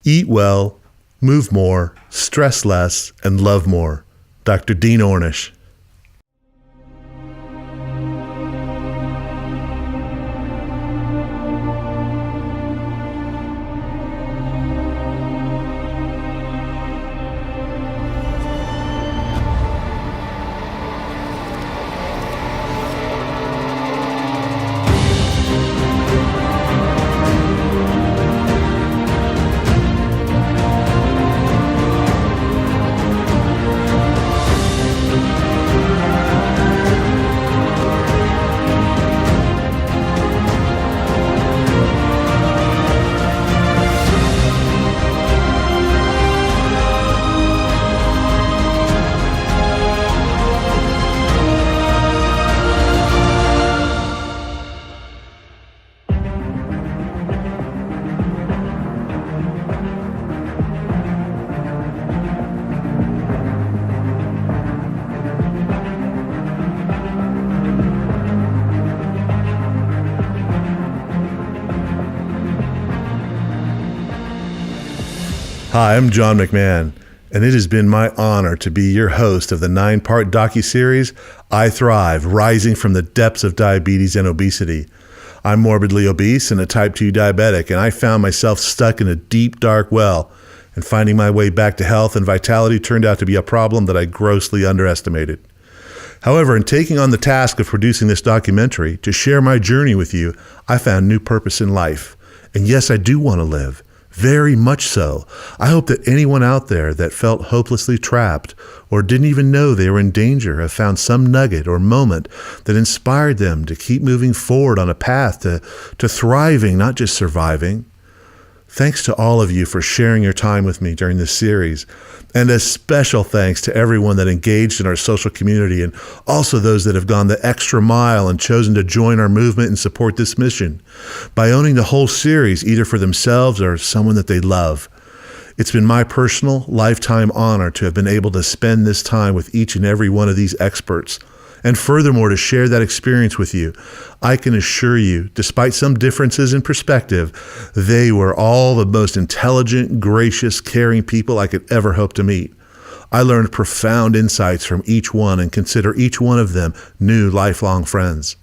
Eat well, move more, stress less, and love more. Dr. Dean Ornish. Hi, I'm John McMahon, and it has been my honor to be your host of the 9-part docuseries, I Thrive, Rising from the Depths of Diabetes and Obesity. I'm morbidly obese and a type 2 diabetic, and I found myself stuck in a deep, dark well, and finding my way back to health and vitality turned out to be a problem that I grossly underestimated. However, in taking on the task of producing this documentary to share my journey with you, I found new purpose in life. And yes, I do want to live. Very much so. I hope that anyone out there that felt hopelessly trapped or didn't even know they were in danger have found some nugget or moment that inspired them to keep moving forward on a path to thriving, not just surviving. Thanks to all of you for sharing your time with me during this series. And a special thanks to everyone that engaged in our social community and also those that have gone the extra mile and chosen to join our movement and support this mission by owning the whole series either for themselves or someone that they love. It's been my personal lifetime honor to have been able to spend this time with each and every one of these experts. And furthermore, to share that experience with you. I can assure you, despite some differences in perspective, they were all the most intelligent, gracious, caring people I could ever hope to meet. I learned profound insights from each one and consider each one of them new lifelong friends.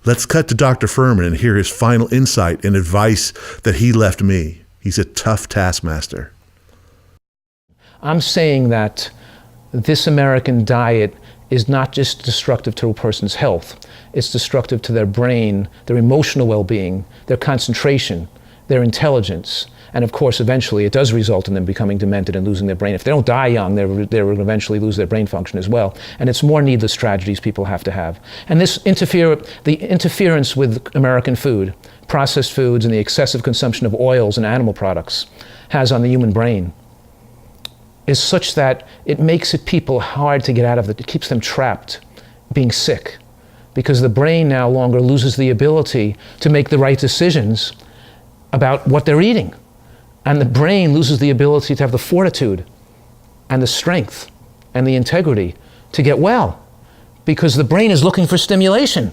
Let's cut to Dr. Furman and hear his final insight and advice that he left me. He's a tough taskmaster. I'm saying that this American diet is not just destructive to a person's health, it's destructive to their brain, their emotional well-being, their concentration, their intelligence, and of course eventually it does result in them becoming demented and losing their brain. If they don't die young, they will eventually lose their brain function as well, and it's more needless tragedies people have to have. And the interference with American food, processed foods, and the excessive consumption of oils and animal products has on the human brain is such that it makes it people hard to get out of it. It keeps them trapped, being sick, because the brain now longer loses the ability to make the right decisions about what they're eating. And the brain loses the ability to have the fortitude and the strength and the integrity to get well, because the brain is looking for stimulation.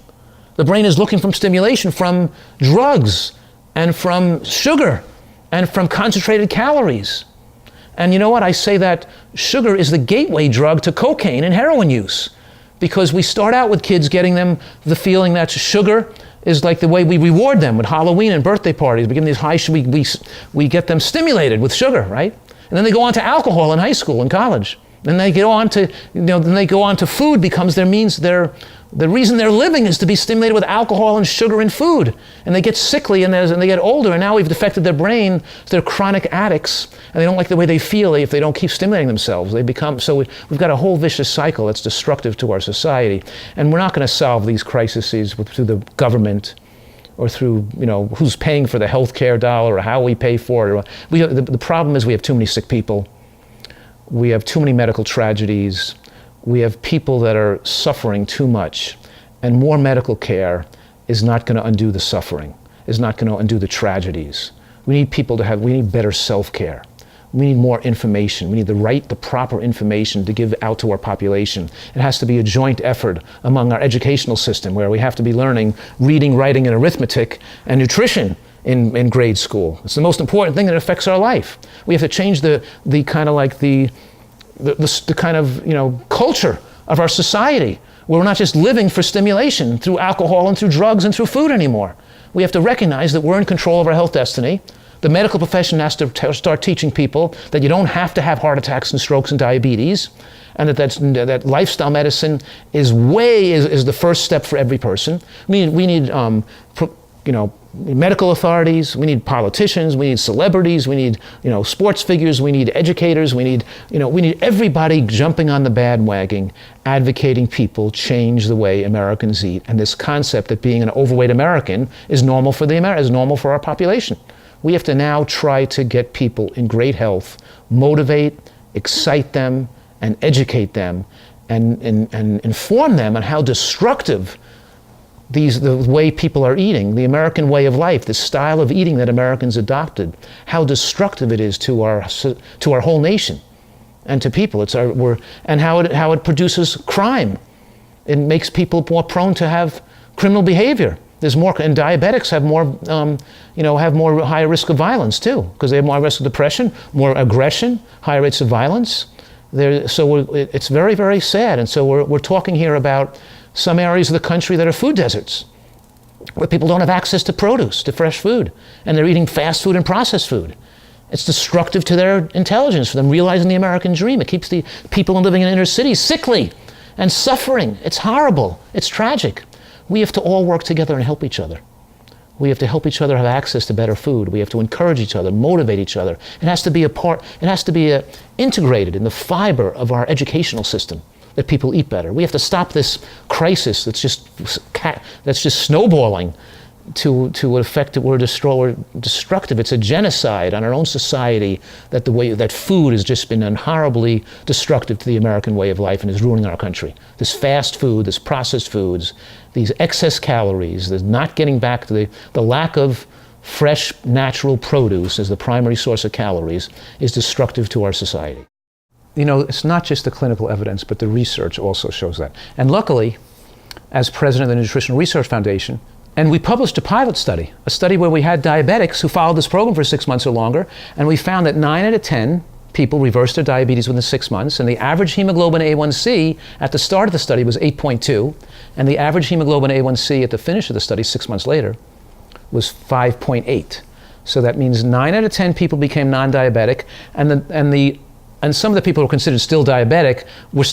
The brain is looking for stimulation from drugs and from sugar and from concentrated calories. And you know what? I say that sugar is the gateway drug to cocaine and heroin use, because we start out with kids getting them the feeling that sugar is like the way we reward them with Halloween and birthday parties. We give them these high, we get them stimulated with sugar, right? And then they go on to alcohol in high school and college. Then they go on to, then they go on to food becomes their means, the reason they're living is to be stimulated with alcohol and sugar and food. And they get sickly and they get older, and now we've affected their brain. They're chronic addicts, and they don't like the way they feel if they don't keep stimulating themselves. They become, so we've got a whole vicious cycle that's destructive to our society. And we're not going to solve these crises through the government or through, who's paying for the healthcare dollar or how we pay for it. The problem is we have too many sick people. We have too many medical tragedies. We have people that are suffering too much, and more medical care is not going to undo the suffering, is not going to undo the tragedies. We need people we need better self-care. We need more information. We need the proper information to give out to our population. It has to be a joint effort among our educational system, where we have to be learning reading, writing, and arithmetic and nutrition in grade school. It's the most important thing that affects our life. We have to change the kind of like the kind of, you know, culture of our society, where we're not just living for stimulation through alcohol and through drugs and through food anymore. We have to recognize that we're in control of our health destiny. The medical profession has to start teaching people that you don't have to have heart attacks and strokes and diabetes, and that lifestyle medicine is the first step for every person. We need medical authorities, we need politicians, we need celebrities, we need, you know, sports figures, we need educators, we need everybody jumping on the bandwagon, advocating people change the way Americans eat, and this concept that being an overweight American is normal for our population. We have to now try to get people in great health, motivate, excite them, and educate them, and inform them on how destructive the way people are eating, the American way of life, the style of eating that Americans adopted, how destructive it is to our whole nation and to people. And how it produces crime. It makes people more prone to have criminal behavior. There's more, and diabetics have more higher risk of violence too, because they have more risk of depression, more aggression, higher rates of violence. It's very, very sad. And so we're talking here about some areas of the country that are food deserts, where people don't have access to produce, to fresh food, and they're eating fast food and processed food. It's destructive to their intelligence, for them realizing the American dream. It keeps the people living in inner cities sickly and suffering. It's horrible. It's tragic. We have to all work together and help each other. We have to help each other have access to better food. We have to encourage each other, motivate each other. It has to be integrated in the fiber of our educational system, that people eat better. We have to stop this crisis that's just snowballing to an effect that we're destructive. It's a genocide on our own society, that the way that food has just been horribly destructive to the American way of life and is ruining our country. This fast food, this processed foods, these excess calories, the not getting back to the lack of fresh, natural produce as the primary source of calories is destructive to our society. You know, it's not just the clinical evidence, but the research also shows that. And luckily, as president of the Nutritional Research Foundation, and we published a pilot study, a study where we had diabetics who followed this program for 6 months or longer, and we found that 9 out of 10 people reversed their diabetes within 6 months, and the average hemoglobin A1C at the start of the study was 8.2, and the average hemoglobin A1C at the finish of the study 6 months later was 5.8. So that means 9 out of 10 people became non-diabetic, and some of the people who were considered still diabetic were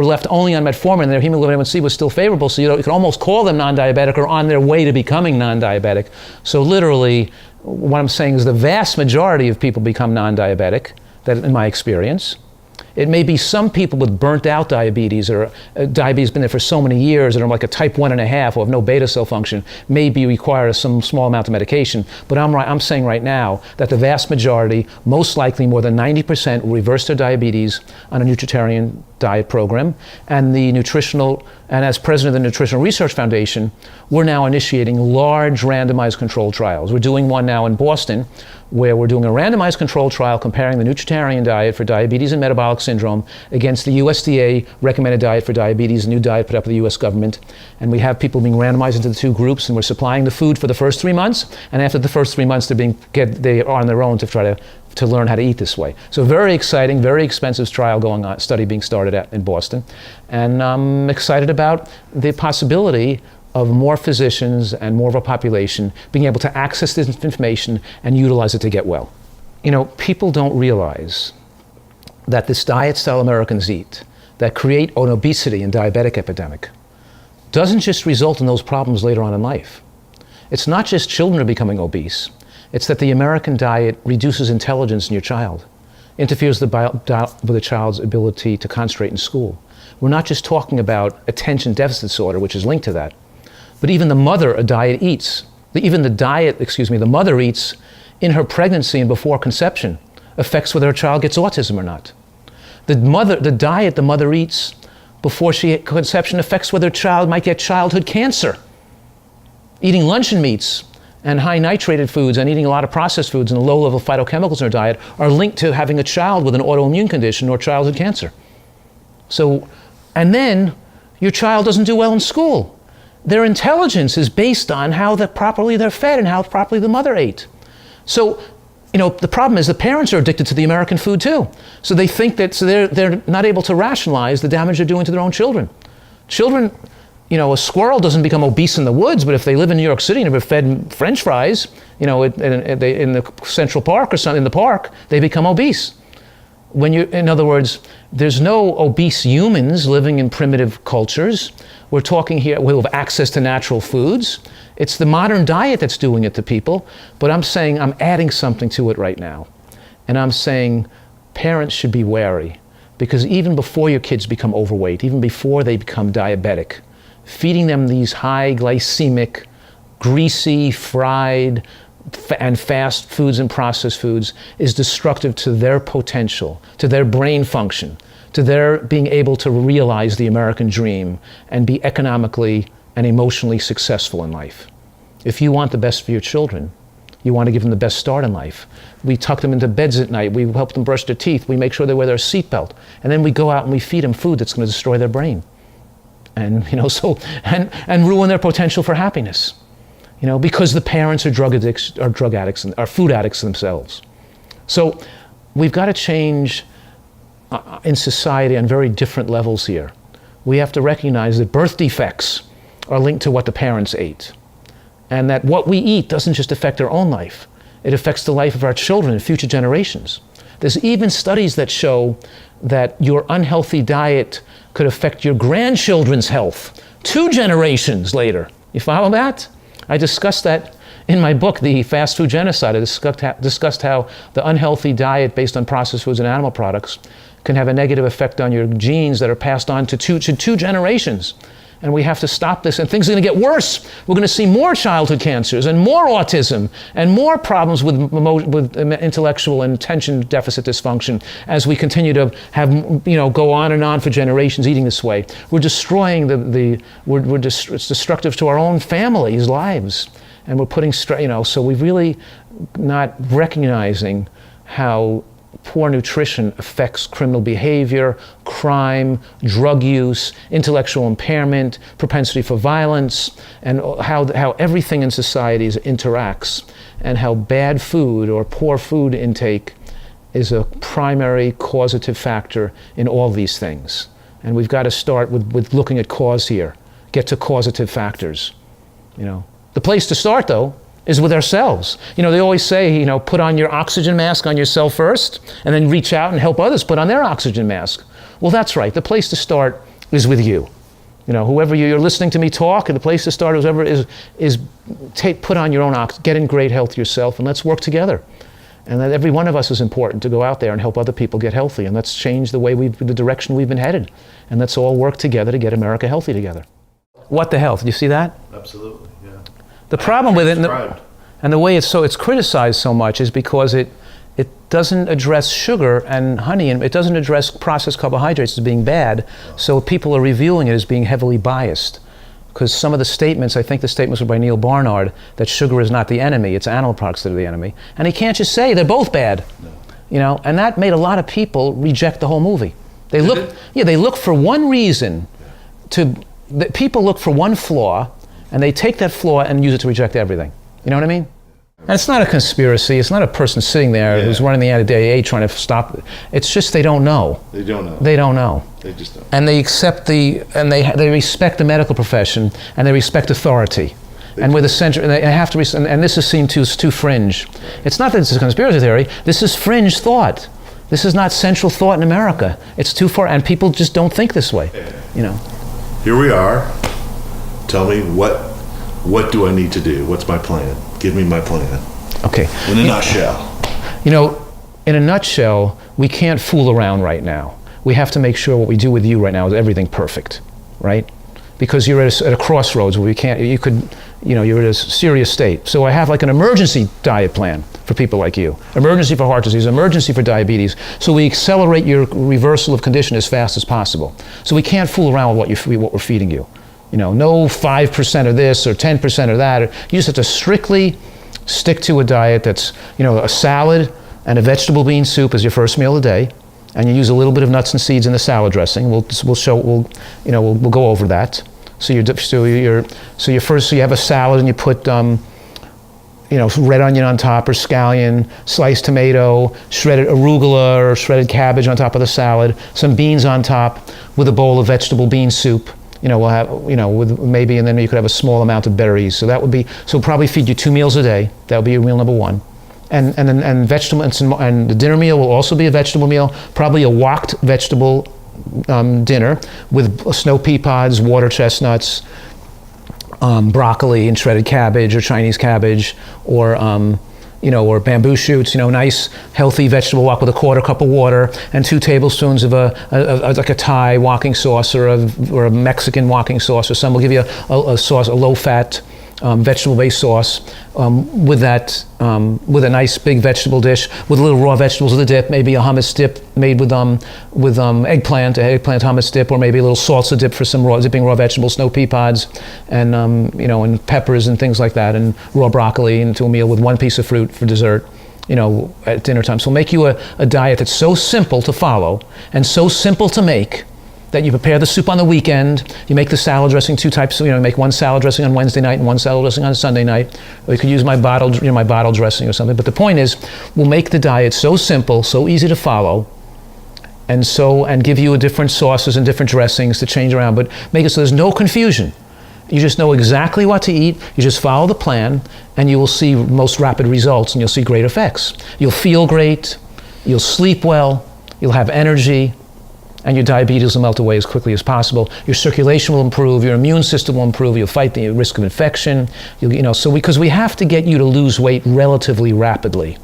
left only on metformin, and their hemoglobin A1C was still favorable, so you could almost call them non-diabetic or on their way to becoming non-diabetic. So literally, what I'm saying is the vast majority of people become non-diabetic, that in my experience. It may be some people with burnt out diabetes, or diabetes been there for so many years and are like a type 1.5 or have no beta cell function, maybe require some small amount of medication. But I'm saying right now that the vast majority, most likely more than 90%, will reverse their diabetes on a nutritarian diet program. And as president of the Nutritional Research Foundation, we're now initiating large randomized controlled trials. We're doing one now in Boston, where we're doing a randomized controlled trial comparing the nutritarian diet for diabetes and metabolic syndrome against the USDA recommended diet for diabetes, a new diet put up by the US government. And we have people being randomized into the two groups, and we're supplying the food for the first 3 months, and after the first 3 months they are on their own to try to learn how to eat this way. So very exciting, very expensive study being started in Boston. And I'm excited about the possibility of more physicians and more of a population being able to access this information and utilize it to get well. You know, people don't realize that this diet style Americans eat that create an obesity and diabetic epidemic doesn't just result in those problems later on in life. It's not just children are becoming obese. It's that the American diet reduces intelligence in your child, interferes with the child's ability to concentrate in school. We're not just talking about attention deficit disorder, which is linked to that, but even the mother the mother eats in her pregnancy and before conception affects whether her child gets autism or not. The diet the mother eats before conception affects whether a child might get childhood cancer. Eating luncheon meats and high nitrated foods and eating a lot of processed foods and low level phytochemicals in her diet are linked to having a child with an autoimmune condition or childhood cancer. And then your child doesn't do well in school. their intelligence is based on how properly they're fed and how properly the mother ate. So, the problem is the parents are addicted to the American food too. So they think that, they're not able to rationalize the damage they're doing to their own children. Children, a squirrel doesn't become obese in the woods, but if they live in New York City and are fed French fries, in the Central Park or something, in the park, they become obese. In other words, there's no obese humans living in primitive cultures. We're talking here, we have access to natural foods. It's the modern diet that's doing it to people, but I'm saying I'm adding something to it right now. And I'm saying parents should be wary, because even before your kids become overweight, even before they become diabetic, feeding them these high glycemic, greasy, fried, and fast foods and processed foods is destructive to their potential, to their brain function, to their being able to realize the American dream and be economically and emotionally successful in life. If you want the best for your children, you want to give them the best start in life. We tuck them into beds at night, we help them brush their teeth, we make sure they wear their seatbelt, and then we go out and we feed them food that's going to destroy their brain. And and ruin their potential for happiness. Because the parents are drug addicts, are food addicts themselves. So we've got to change in society on very different levels here. We have to recognize that birth defects are linked to what the parents ate, and that what we eat doesn't just affect our own life, it affects the life of our children and future generations. There's even studies that show that your unhealthy diet could affect your grandchildren's health 2 generations later. You follow that? I discussed that in my book, The Fast Food Genocide. I discussed how the unhealthy diet based on processed foods and animal products can have a negative effect on your genes that are passed on to two generations. And we have to stop this, and things are going to get worse. We're going to see more childhood cancers and more autism and more problems with intellectual and attention deficit dysfunction as we continue to have, go on and on for generations eating this way. We're destroying it's destructive to our own families' lives. And we're putting, so we're really not recognizing how poor nutrition affects criminal behavior, crime, drug use, intellectual impairment, propensity for violence, and how everything in society interacts, and how bad food or poor food intake is a primary causative factor in all these things. And we've got to start with looking at cause here, get to causative factors. The place to start, though, is with ourselves. They always say, put on your oxygen mask on yourself first, and then reach out and help others put on their oxygen mask. Well, that's right. The place to start is with you. Whoever you're listening to me talk, and the place to start is put on your own get in great health yourself, and let's work together. And that every one of us is important to go out there and help other people get healthy, and let's change the direction we've been headed. And let's all work together to get America healthy together. What the health? Do you see that? Absolutely, yeah. The problem with it, and the way it's criticized so much, is because it doesn't address sugar and honey, and it doesn't address processed carbohydrates as being bad, so people are reviewing it as being heavily biased. Because some of the statements, I think the statements were by Neil Barnard, that sugar is not the enemy, it's animal products that are the enemy. And he can't just say they're both bad. No. And that made a lot of people reject the whole movie. They look for one reason people look for one flaw, and they take that flaw and use it to reject everything. You know what I mean? And it's not a conspiracy. It's not a person sitting there who's running the NDAA trying to stop it. It's just they don't know. They don't know. They don't know. They just don't. And they accept they respect the medical profession, and they respect authority. And with the center, and they have to, and this is seen too fringe. It's not that it's a conspiracy theory. This is fringe thought. This is not central thought in America. It's too far, and people just don't think this way. Here we are. Tell me what do I need to do? What's my plan? Give me my plan. Okay. In a nutshell. In a nutshell, we can't fool around right now. We have to make sure what we do with you right now is everything perfect, right? Because you're at a crossroads where you're at a serious state. So I have like an emergency diet plan for people like you. Emergency for heart disease, emergency for diabetes. So we accelerate your reversal of condition as fast as possible. So we can't fool around with what we're feeding you. No 5% of this or 10% of that. You just have to strictly stick to a diet that's, a salad and a vegetable bean soup as your first meal of the day, and you use a little bit of nuts and seeds in the salad dressing. We'll go over that. So you have a salad and you put red onion on top, or scallion, sliced tomato, shredded arugula or shredded cabbage on top of the salad, some beans on top with a bowl of vegetable bean soup. We'll have, with maybe, and then you could have a small amount of berries. So so probably feed you 2 meals a day. That would be your meal number 1. And vegetable, and the dinner meal will also be a vegetable meal, probably a woked vegetable dinner with snow pea pods, water chestnuts, broccoli and shredded cabbage or Chinese cabbage, or bamboo shoots. Nice healthy vegetable wok with a 1/4 cup of water and 2 tablespoons of like a Thai woking sauce or a Mexican woking sauce, or some will give you a sauce, a low-fat vegetable-based sauce with a nice big vegetable dish with little raw vegetables with a dip, maybe a hummus dip made with eggplant hummus dip, or maybe a little salsa dip for some dipping raw vegetables, snow pea pods, and and peppers and things like that, and raw broccoli into a meal with 1 piece of fruit for dessert. At dinner time. So we'll make you a diet that's so simple to follow and so simple to make that you prepare the soup on the weekend, you make the salad dressing 2 types, make 1 salad dressing on Wednesday night and 1 salad dressing on Sunday night, or you could use my bottle dressing or something. But the point is, we'll make the diet so simple, so easy to follow, and give you different sauces and different dressings to change around, but make it so there's no confusion. You just know exactly what to eat, you just follow the plan, and you will see most rapid results, and you'll see great effects. You'll feel great, you'll sleep well, you'll have energy, and your diabetes will melt away as quickly as possible. Your circulation will improve, your immune system will improve, you'll fight the risk of infection. Because we have to get you to lose weight relatively rapidly.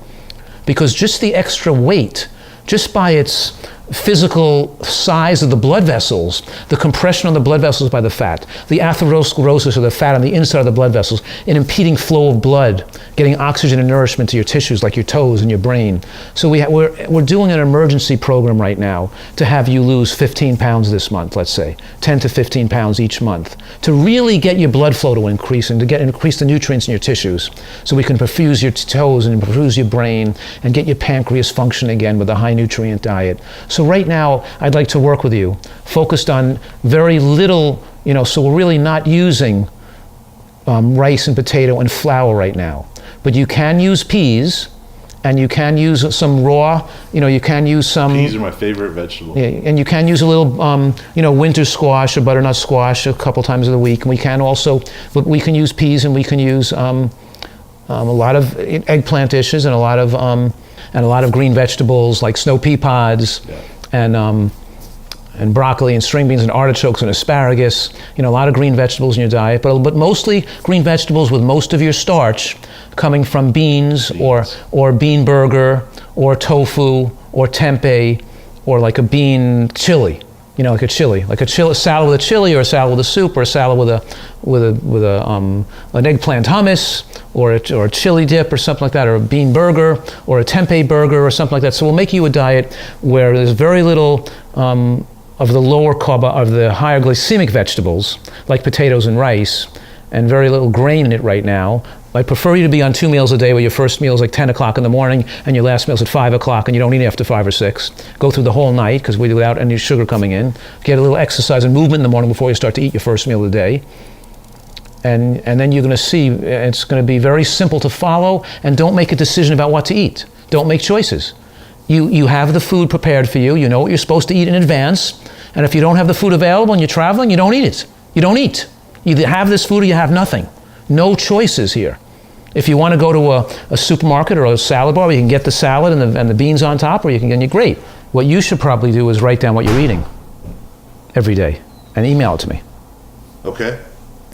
Because just the extra weight, just by its physical size of the blood vessels, the compression on the blood vessels by the fat, the atherosclerosis, or the fat on the inside of the blood vessels, an impeding flow of blood, getting oxygen and nourishment to your tissues like your toes and your brain. So we're doing an emergency program right now to have you lose 15 pounds this month, let's say, 10 to 15 pounds each month, to really get your blood flow to increase and to increase the nutrients in your tissues, so we can perfuse your toes and perfuse your brain and get your pancreas function again with a high nutrient diet. So right now, I'd like to work with you, focused on very little, so we're really not using rice and potato and flour right now. But you can use peas, and you can use some raw, you can use some... Peas are my favorite vegetable. Yeah, and you can use a little, winter squash or butternut squash a couple times of the week. And we can use peas, and we can use a lot of eggplant dishes, and a lot of green vegetables like snow pea pods, and broccoli and string beans and artichokes and asparagus. A lot of green vegetables in your diet, but mostly green vegetables with most of your starch coming from beans. or bean burger or tofu or tempeh, or like a bean chili. Like a salad with a chili, or a salad with a soup, or a salad with an eggplant hummus, or a chili dip, or something like that, or a bean burger, or a tempeh burger, or something like that. So we'll make you a diet where there's very little of the the higher glycemic vegetables, like potatoes and rice, and very little grain in it right now. I prefer you to be on 2 meals a day, where your first meal is like 10 o'clock in the morning and your last meal is at 5 o'clock, and you don't eat after 5 or 6. Go through the whole night, because we do without any sugar coming in. Get a little exercise and movement in the morning before you start to eat your first meal of the day. And then you're going to see it's going to be very simple to follow, and don't make a decision about what to eat. Don't make choices. You have the food prepared for you. You know what you're supposed to eat in advance. And if you don't have the food available and you're traveling, you don't eat it. You don't eat. You either have this food or you have nothing. No choices here. If you want to go to a supermarket or a salad bar, you can get the salad and the beans on top, or you can get great. What you should probably do is write down what you're eating every day and email it to me. Okay.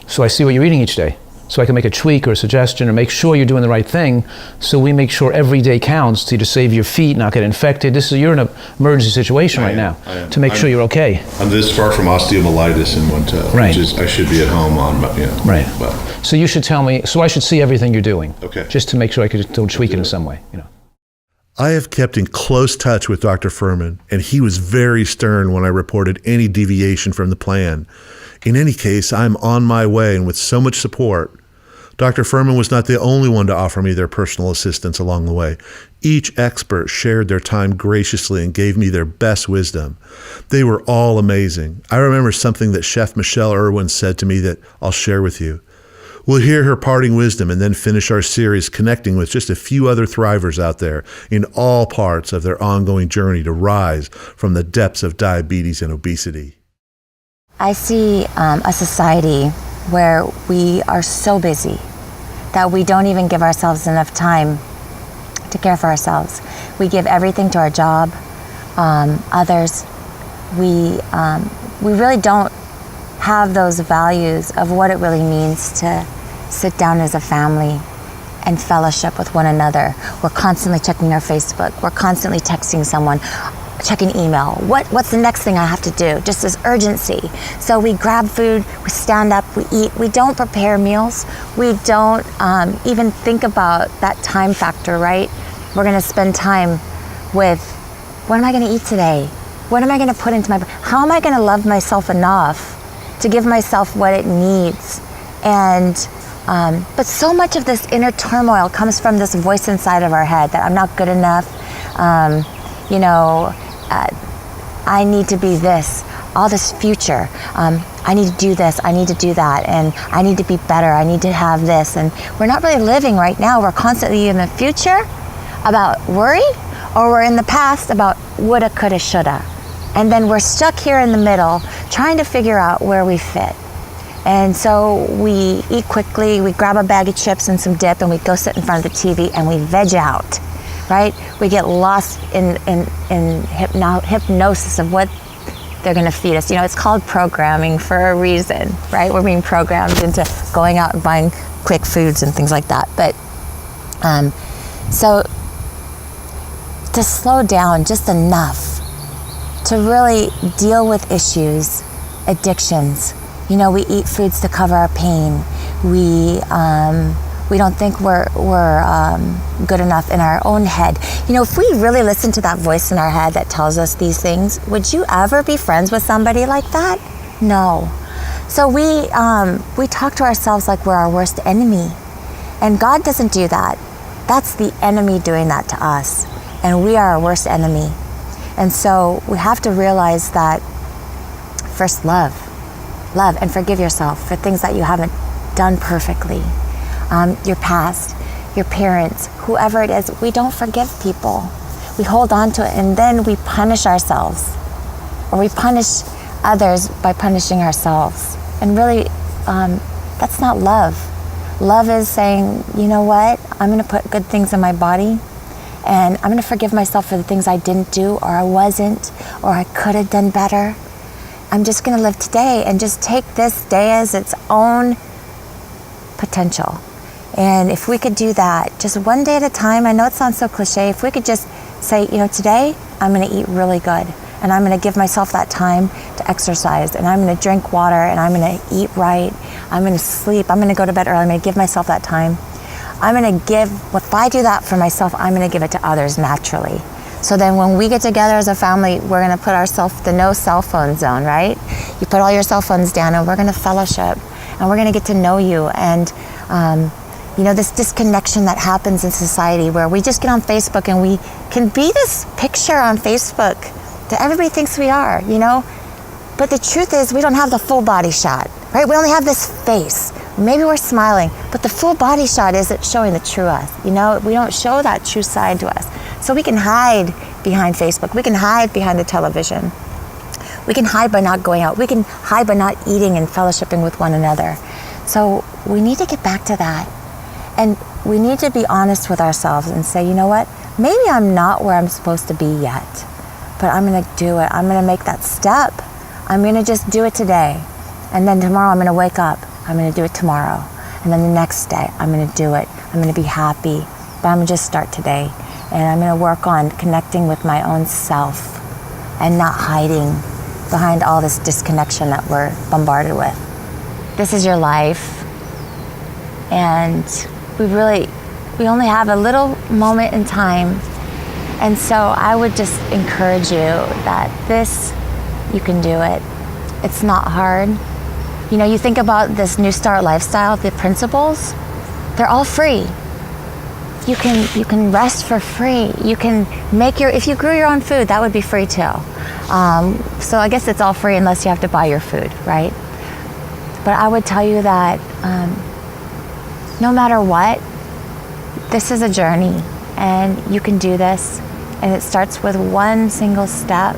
So I see what you're eating each day. So I can make a tweak or a suggestion, or make sure you're doing the right thing. So we make sure every day counts to save your feet, not get infected. You're in an emergency situation right now to make sure you're okay. I'm this far from osteomyelitis in one toe, right. Which is, I should be at home on, Right. Well. So you should tell me, so I should see everything you're doing. Okay. Just to make sure I could still tweak it in some way, I have kept in close touch with Dr. Furman, and he was very stern when I reported any deviation from the plan. In any case, I'm on my way, and with so much support, Dr. Furman was not the only one to offer me their personal assistance along the way. Each expert shared their time graciously and gave me their best wisdom. They were all amazing. I remember something that Chef Michelle Irwin said to me that I'll share with you. We'll hear her parting wisdom and then finish our series connecting with just a few other thrivers out there in all parts of their ongoing journey to rise from the depths of diabetes and obesity. I see a society where we are so busy that we don't even give ourselves enough time to care for ourselves. We give everything to our job, others. We really don't have those values of what it really means to sit down as a family and fellowship with one another. We're constantly checking our Facebook. We're constantly texting someone, checking email. What's the next thing I have to do? Just this urgency. So we grab food, we stand up, we eat. We don't prepare meals. We don't even think about that time factor, right? We're gonna spend time with, what am I gonna eat today? What am I gonna put into my, how am I gonna love myself enough to give myself what it needs? And but so much of this inner turmoil comes from this voice inside of our head that I'm not good enough, I need to be this, all this future, I need to do this, I need to do that, and I need to be better, I need to have this. And we're not really living right now. We're constantly in the future about worry, or we're in the past about woulda, coulda, shoulda. And then we're stuck here in the middle trying to figure out where we fit. And so we eat quickly, we grab a bag of chips and some dip, and we go sit in front of the TV and we veg out, right? We get lost in hypnosis of what they're gonna feed us. You know, it's called programming for a reason, right? We're being programmed into going out and buying quick foods and things like that. But so to slow down just enough to really deal with issues, addictions. You know, we eat foods to cover our pain. We don't think we're good enough in our own head. You know, if we really listen to that voice in our head that tells us these things, would you ever be friends with somebody like that? No. So we talk to ourselves like we're our worst enemy. And God doesn't do that. That's the enemy doing that to us. And we are our worst enemy. And so we have to realize that first, love and forgive yourself for things that you haven't done perfectly. Your past, your parents, whoever it is, we don't forgive people. We hold on to it and then we punish ourselves, or we punish others by punishing ourselves. And really, that's not love. Love is saying, you know what, I'm gonna put good things in my body, and I'm gonna forgive myself for the things I didn't do, or I wasn't, or I could have done better. I'm just gonna live today and just take this day as its own potential. And if we could do that, just one day at a time, I know it sounds so cliche, if we could just say, you know, today I'm gonna eat really good, and I'm gonna give myself that time to exercise, and I'm gonna drink water, and I'm gonna eat right, I'm gonna sleep, I'm gonna go to bed early, I'm gonna give myself that time. I'm gonna give, if I do that for myself, I'm gonna give it to others naturally. So then when we get together as a family, we're gonna put ourselves the no cell phone zone, right? You put all your cell phones down and we're gonna fellowship and we're gonna get to know you. And you know, this disconnection that happens in society where we just get on Facebook and we can be this picture on Facebook that everybody thinks we are, you know? But the truth is we don't have the full body shot, right? We only have this face. Maybe we're smiling, but the full body shot isn't showing the true us. You know, we don't show that true side to us. So we can hide behind Facebook. We can hide behind the television. We can hide by not going out. We can hide by not eating and fellowshipping with one another. So we need to get back to that. And we need to be honest with ourselves and say, you know what? Maybe I'm not where I'm supposed to be yet, but I'm gonna do it. I'm gonna make that step. I'm gonna just do it today. And then tomorrow I'm gonna wake up. I'm gonna do it tomorrow. And then the next day, I'm gonna do it. I'm gonna be happy, but I'm gonna just start today. And I'm gonna work on connecting with my own self and not hiding behind all this disconnection that we're bombarded with. This is your life. And we only have a little moment in time. And so I would just encourage you that you can do it. It's not hard. You know, you think about this New Start lifestyle, the principles, they're all free. You can rest for free. You can make if you grew your own food, that would be free too. So I guess it's all free unless you have to buy your food, right? But I would tell you that no matter what, this is a journey, and you can do this, and it starts with one single step,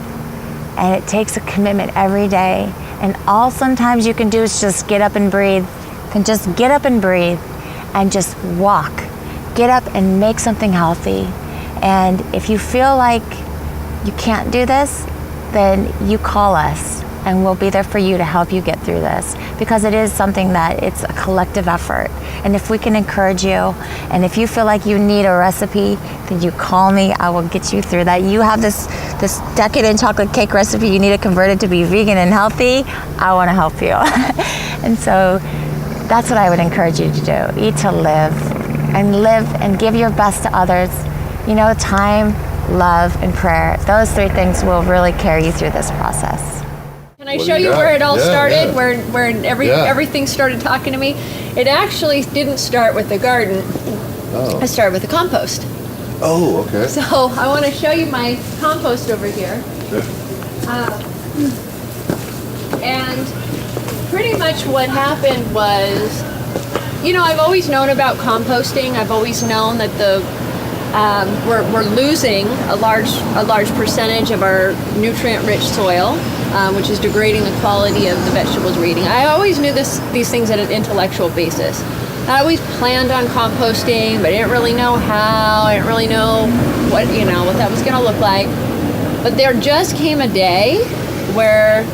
and it takes a commitment every day, and all sometimes you can do is just get up and breathe, and just get up and breathe, and just walk. Get up and make something healthy. And if you feel like you can't do this, then you call us, and we'll be there for you to help you get through this, because it is something that it's a collective effort. And if we can encourage you, and if you feel like you need a recipe, then you call me. I will get you through that. You have this decadent chocolate cake recipe you need to convert it to be vegan and healthy. I want to help you. And so that's what I would encourage you to do. Eat to live and give your best to others. You know, time, love, and prayer. Those three things will really carry you through this process. Can I show you where it all started, where everything started talking to me? It actually didn't start with the garden. Oh. It started with the compost. Oh, okay. So I want to show you my compost over here. Okay. And pretty much what happened was, you know, I've always known about composting. I've always known that we're losing a large percentage of our nutrient-rich soil, which is degrading the quality of the vegetables we're eating. I always knew these things at an intellectual basis. I always planned on composting, but I didn't really know how. I didn't really know what that was going to look like. But there just came a day where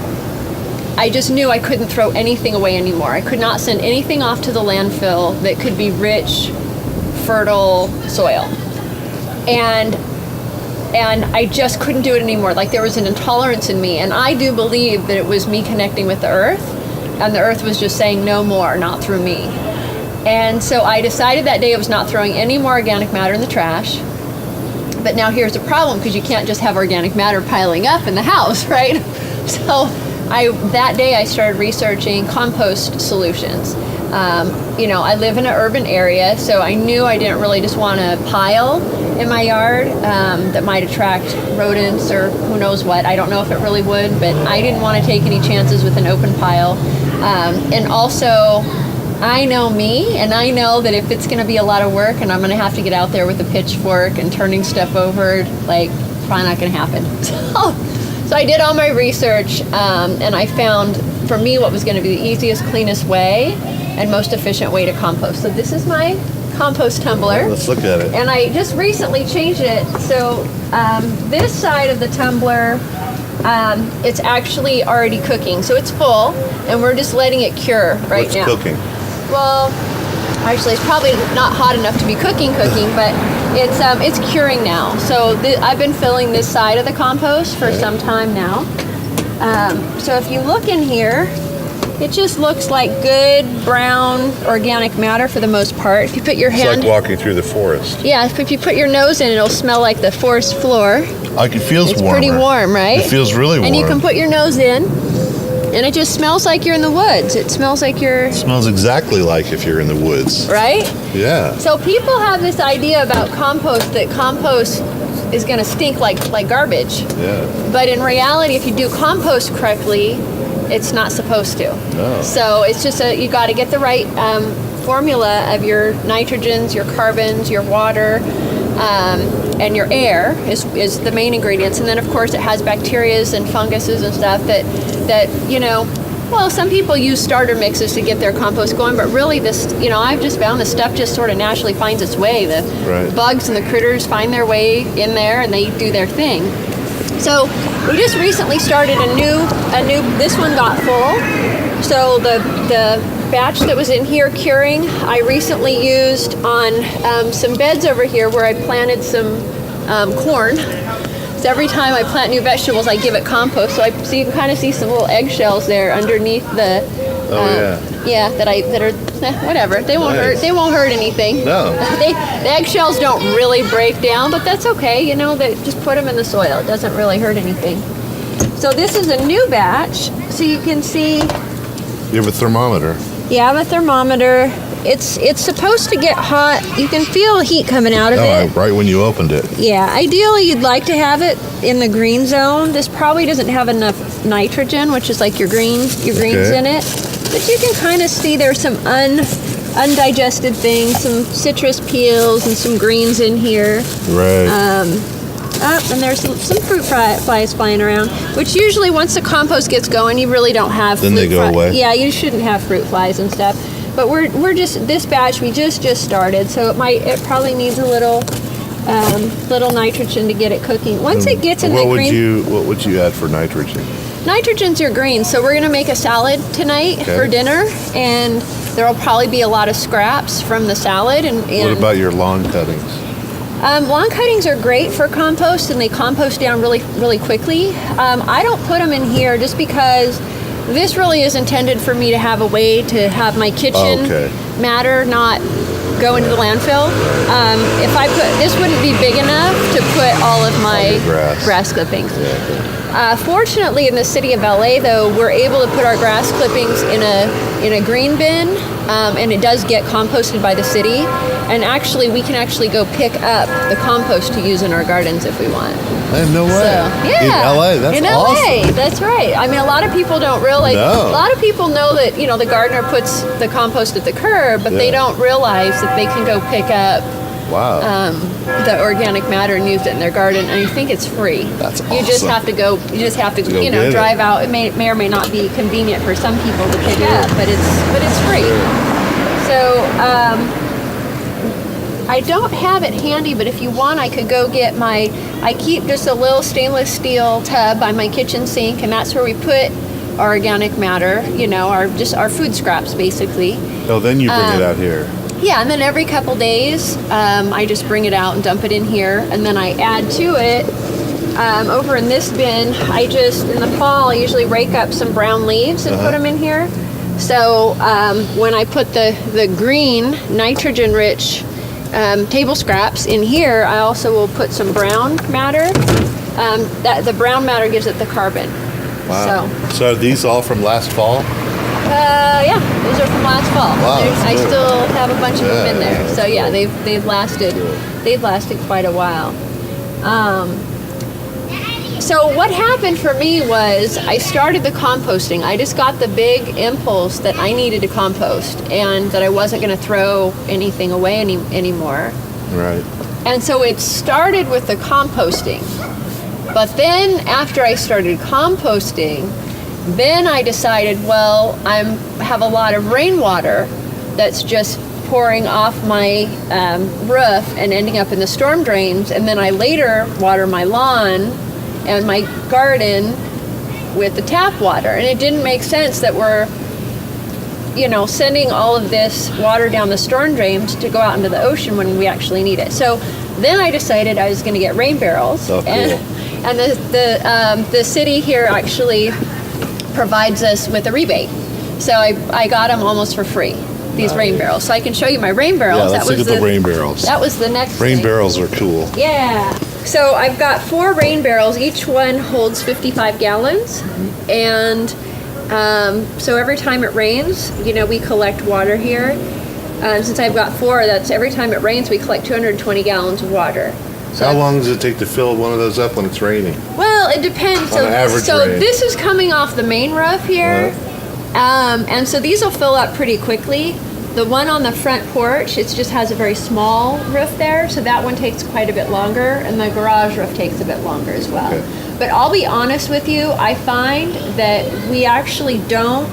I just knew I couldn't throw anything away anymore. I could not send anything off to the landfill that could be rich, fertile soil. And I just couldn't do it anymore. Like, there was an intolerance in me. And I do believe that it was me connecting with the earth, and the earth was just saying no more, not through me. And so I decided that day I was not throwing any more organic matter in the trash. But now here's the problem, because you can't just have organic matter piling up in the house, right? So that day I started researching compost solutions. I live in an urban area, so I knew I didn't really just want to pile in my yard that might attract rodents or who knows what. I don't know if it really would, but I didn't want to take any chances with an open pile. And also, I know me, and I know that if it's going to be a lot of work and I'm going to have to get out there with a pitchfork and turning stuff over, like, probably not going to happen. So I did all my research, and I found, for me, what was going to be the easiest, cleanest way and most efficient way to compost. So this is my compost tumbler. Let's look at it. And I just recently changed it. So this side of the tumbler, it's actually already cooking. So it's full, and we're just letting it cure right now. What's cooking? Well, actually, it's probably not hot enough to be cooking, but it's curing now. So I've been filling this side of the compost for some time now. So if you look in here, it just looks like good brown organic matter for the most part. If you put your hand, It's like walking through the forest. yeah, if you put your nose in, it'll smell like the forest floor. Like, it feels It's warmer. pretty warm, right? It feels really warm. And you can put your nose in, and it just smells like you're in the woods. It smells like It smells exactly like if you're in the woods. right? Yeah. So people have this idea about compost, that compost is going to stink like garbage. Yeah. But in reality, if you do compost correctly, it's not supposed to. No. So it's just you got to get the right formula of your nitrogens, your carbons, your water, and your air is the main ingredients. And then, of course, it has bacterias and funguses and stuff that well, some people use starter mixes to get their compost going, but really I've just found this stuff just sort of naturally finds its way. The Right. bugs and the critters find their way in there, and they do their thing. So we just recently started a new, this one got full. So the batch that was in here curing, I recently used on some beds over here where I planted some corn. So every time I plant new vegetables, I give it compost. So you can kind of see some little eggshells there underneath the. Whatever. They won't hurt. They won't hurt anything. No. The eggshells don't really break down, but that's okay. They just put them in the soil. It doesn't really hurt anything. So this is a new batch. So you can see. You have a thermometer. You have a thermometer. it's supposed to get hot. You can feel heat coming out of it. Right when you opened it. Yeah, ideally you'd like to have it in the green zone. This probably doesn't have enough nitrogen, which is like your greens in it. But you can kind of see there's some undigested things, some citrus peels and some greens in here. Right. And there's some fruit flies flying around, which usually once the compost gets going, you really don't have. Then they go away. Yeah, you shouldn't have fruit flies and stuff. But we're just, this batch we just started, so it probably needs a little nitrogen to get it cooking. Once it gets in the green. What would you add for nitrogen? Nitrogen's your green, so we're gonna make a salad tonight for dinner, and there'll probably be a lot of scraps from the salad. And what about your lawn cuttings? Lawn cuttings are great for compost, and they compost down really, really quickly. I don't put them in here just because this really is intended for me to have a way to have my kitchen matter not go into the landfill. If I put, this wouldn't be big enough to put all of my grass clippings. Fortunately, in the city of LA, though, we're able to put our grass clippings in a green bin, and it does get composted by the city. And actually, we can actually go pick up the compost to use in our gardens if we want. I have no way. So, yeah. In LA, that's awesome. LA, that's right. I mean, a lot of people don't realize. No. A lot of people know that the gardener puts the compost at the curb, but they don't realize that they can go pick up. Wow. The organic matter and use it in their garden, and I think it's free. That's awesome. You just have to go drive out. It may or may not be convenient for some people to pick up, but it's free. So I don't have it handy, but if you want, I could go get I keep just a little stainless steel tub by my kitchen sink, and that's where we put our organic matter, our food scraps, basically. Oh, then you bring it out here. Yeah, and then every couple days, I just bring it out and dump it in here, and then I add to it. Over in this bin, in the fall, I usually rake up some brown leaves and put them in here. So when I put the green, nitrogen-rich table scraps in here, I also will put some brown matter. The brown matter gives it the carbon. Wow. So are these all from last fall? Yeah, those are from last fall. Wow, I still have a bunch of them in there. So yeah, they've lasted quite a while. So what happened for me was I started the composting. I just got the big impulse that I needed to compost and that I wasn't going to throw anything away anymore. Right. And so it started with the composting. But then after I started composting, then I decided, well, I have a lot of rainwater that's just pouring off my roof and ending up in the storm drains. And then I later water my lawn and my garden with the tap water. And it didn't make sense that we're, sending all of this water down the storm drains to go out into the ocean when we actually need it. So then I decided I was going to get rain barrels. Oh, cool. And the city here actually provides us with a rebate. So I got them almost for free, these rain barrels. So I can show you my rain barrels. Yeah, let's look at the rain barrels. That was the next Rain thing. barrels are cool. Yeah. So I've got 4 rain barrels. Each one holds 55 gallons. And so every time it rains, we collect water here. Since I've got 4, that's every time it rains, we collect 220 gallons of water. So how long does it take to fill one of those up when it's raining? Well, it depends. On average rain. This is coming off the main roof here. And so these will fill up pretty quickly. The one on the front porch, it just has a very small roof there, so that one takes quite a bit longer, and the garage roof takes a bit longer as well. Okay. But I'll be honest with you, I find that we actually don't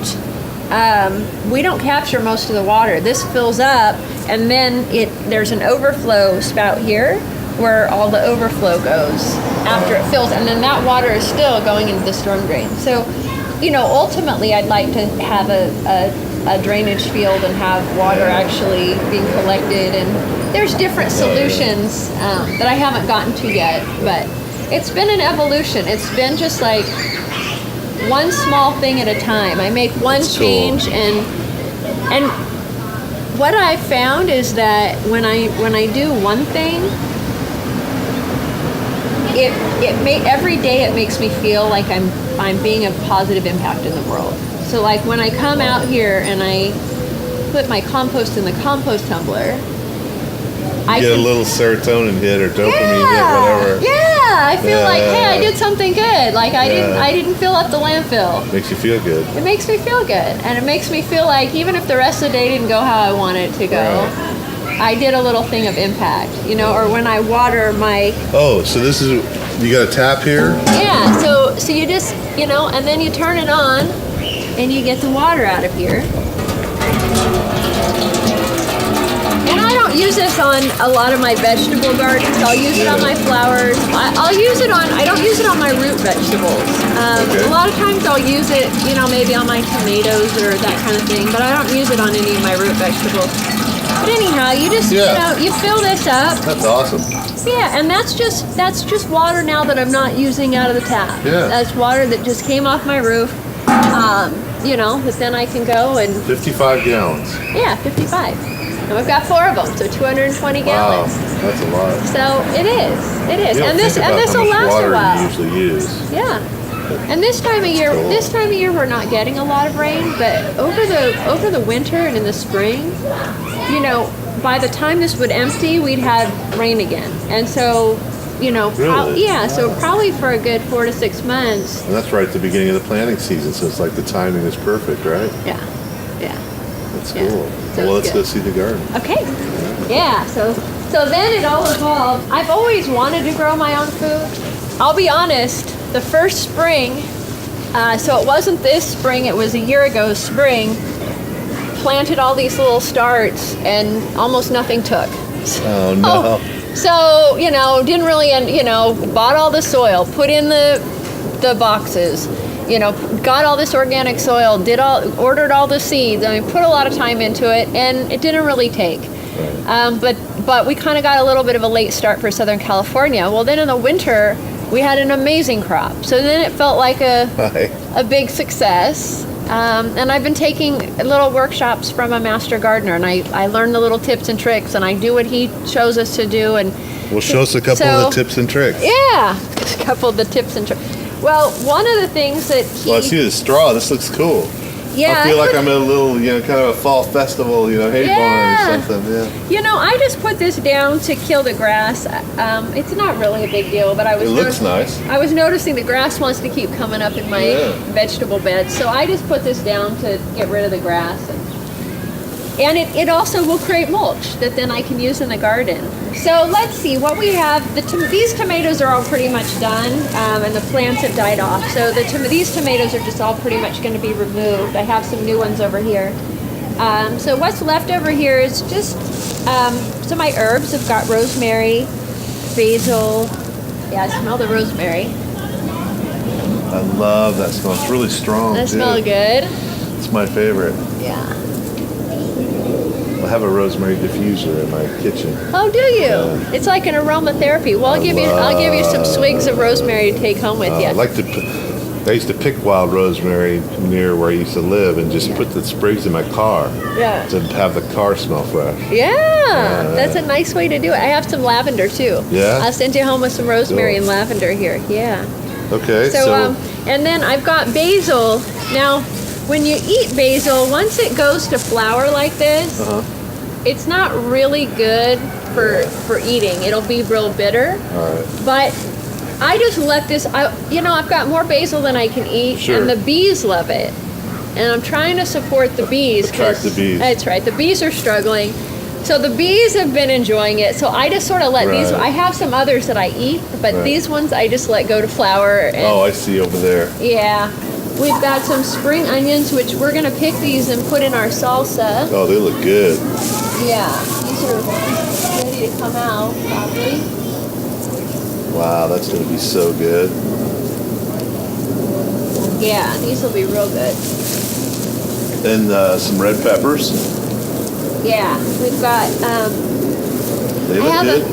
capture most of the water. This fills up, and then there's an overflow spout here where all the overflow goes after it fills, and then that water is still going into the storm drain. So, ultimately I'd like to have a drainage field and have water actually being collected, and there's different solutions that I haven't gotten to yet, but it's been an evolution. It's been just like one small thing at a time. I make one change, and what I found is that when I do one thing, every day it makes me feel like I'm being a positive impact in the world. So like when I come out here and I put my compost in the compost tumbler, I Get a can, little serotonin hit or dopamine yeah, hit, whatever. yeah. I feel like, hey, I did something good. Like I Yeah. didn't fill up the landfill. Makes you feel good. It makes me feel good, and it makes me feel like even if the rest of the day didn't go how I want it to go, Right. I did a little thing of impact, you know. Or when I water my, Oh, so this is, you got a tap here? yeah. So you just, you know, and then you turn it on, and you get the water out of here. And I don't use this on a lot of my vegetable gardens. I'll use it on my flowers. I'll use it on, I don't use it on my root vegetables. Okay. A lot of times I'll use it, you know, maybe on my tomatoes or that kind of thing, but I don't use it on any of my root vegetables. But anyhow, you just, you know, you fill this up. That's awesome. Yeah, and that's just water now that I'm not using out of the tap. Yeah. That's water that just came off my roof. You know, but then I can go and, 55 gallons. yeah, 55. And we've got 4 of them, so 220 Wow, gallons. that's a lot. So it is. You don't And this think about will how much last water a while. you usually use. Yeah. And this time of year, we're not getting a lot of rain, but over the winter and in the spring, you know, by the time this would empty, we'd have rain again. And so, you know, Really? yeah, so probably for a good 4 to 6 months. And that's right at the beginning of the planting season, so it's like the timing is perfect, right? Yeah. Yeah. That's Yeah. cool. So Well, it's let's go good. see the garden. Okay. Yeah, so then it all evolved. I've always wanted to grow my own food. I'll be honest, the first spring, so it wasn't this spring, it was a year ago spring, planted all these little starts and almost nothing took. Oh, no. So, you know, didn't really, you know, bought all the soil, put in the boxes, you know, got all this organic soil, ordered all the seeds. I mean, put a lot of time into it, and it didn't really take. But we kind of got a little bit of a late start for Southern California. Well, then in the winter, we had an amazing crop. So then it felt like a big success. And I've been taking little workshops from a master gardener, and I learn the little tips and tricks, and I do what he shows us to do. And Well, show us a couple of the tips and tricks. yeah, a couple of the tips and tricks. Well, one of the things that he... Well, I see the straw. This looks cool. Yeah, I feel like I'm at a little, you know, kind of a fall festival, you know, hay barn or something. Yeah. You know, I just put this down to kill the grass. It's not really a big deal, but I was... It looks nice. I was noticing the grass wants to keep coming up in my vegetable bed, so I just put this down to get rid of the grass. And it also will create mulch that then I can use in the garden. So let's see what we have. These tomatoes are all pretty much done, and the plants have died off. So these tomatoes are just all pretty much going to be removed. I have some new ones over here. So what's left over here is just some of my herbs. I've got rosemary, basil. Yeah, I smell the rosemary. I love that smell. It's really strong. That too. smells good. It's my favorite. Yeah. I have a rosemary diffuser in my kitchen. Oh, do you? It's like an aromatherapy. Well, I'll give you some swigs of rosemary to take home with you. I used to pick wild rosemary near where I used to live and just put the sprigs in my car Yeah. to have the car smell fresh. Yeah, that's a nice way to do it. I have some lavender too. Yeah? I'll send you home with some rosemary Cool. and lavender here. Yeah. Okay, So, and then I've got basil. Now, when you eat basil, once it goes to flower like this, it's not really good for eating. It'll be real bitter. all right. But I just let this, I've got more basil than I can eat, Sure. and the bees love it. And I'm trying to support the bees. Attract the bees. That's right. The bees are struggling. So the bees have been enjoying it. So I just sort of let these, Right. I have some others that I eat, but Right. these ones I just let go to flower. And Oh, I see over there. yeah. We've got some spring onions, which we're going to pick these and put in our salsa. Oh, they look good. Yeah. These are ready to come out, probably. Wow, that's going to be so good. Yeah, these will be real good. And some red peppers. Yeah, we've got. They look good.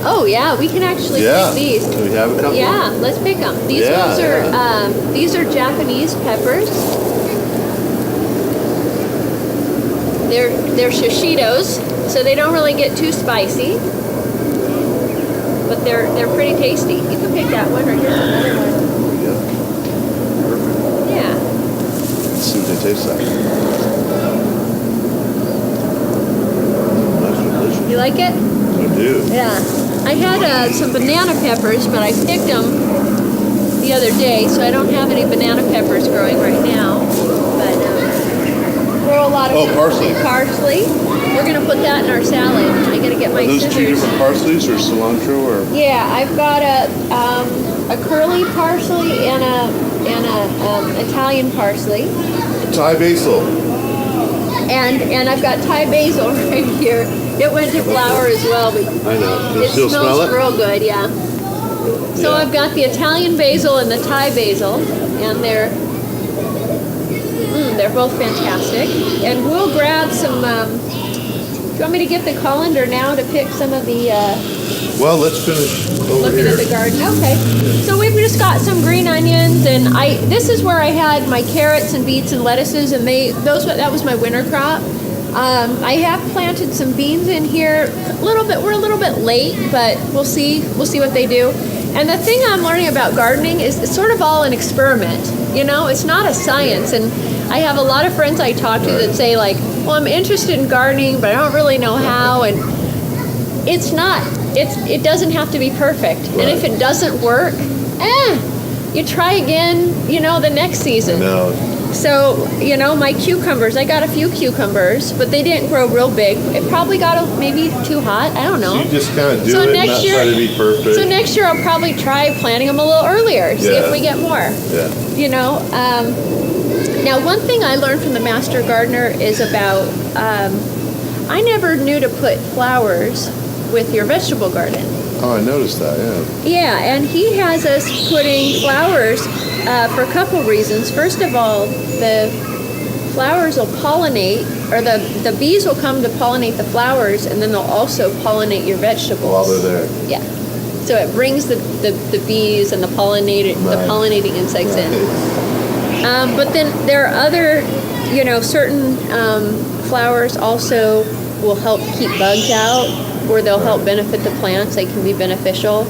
Oh yeah, we can actually Yeah. pick these. Do we have a couple? Yeah, let's pick them. These Yeah, ones are these are Japanese peppers. They're shishitos, so they don't really get too spicy, but they're pretty tasty. You can pick that one, or here's another one. Yeah. Perfect. Yeah. Let's see what they taste like. You like it? I do. Yeah. I had some banana peppers, but I picked them the other day, so I don't have any banana peppers growing right now. But grow a lot of parsley. Parsley. We're gonna put that in our salad. I gotta get my Are those scissors. two different parsleys or cilantro or? Yeah, I've got a curly parsley and a Italian parsley. Thai basil. And I've got Thai basil right here. It went to flour as well, but I know. Can you it still smell smells it? real good, yeah. So Yeah. I've got the Italian basil and the Thai basil, and they're both fantastic. And we'll grab some. Do you want me to get the colander now to pick some of the? Well, let's finish over Looking here. at the garden. Okay. So we've just got some green onions, and this is where I had my carrots and beets and lettuces, and that was my winter crop. I have planted some beans in here. We're a little bit late, but we'll see what they do. And the thing I'm learning about gardening is it's sort of all an experiment. You know, it's not a science. And I have a lot of friends I talk to that say like, well, I'm interested in gardening, but I don't really know how. And it's not. It doesn't have to be perfect. Right. And if it doesn't work, you try again, the next season. No. So, my cucumbers, I got a few cucumbers, but they didn't grow real big. It probably got maybe too hot. I don't know. So you just kind of do it and not try to be perfect. So next year I'll probably try planting them a little earlier, see if we get more. Yeah. Now, one thing I learned from the Master Gardener is about, I never knew to put flowers with your vegetable garden. Oh, I noticed that, yeah. Yeah, and he has us putting flowers for a couple reasons. First of all, the flowers will pollinate, or the bees will come to pollinate the flowers, and then they'll also pollinate your vegetables. While they're there. Yeah. So it brings the bees and the pollinating insects in. But then there are other, certain flowers also will help keep bugs out, or they'll help benefit the plants. They can be beneficial,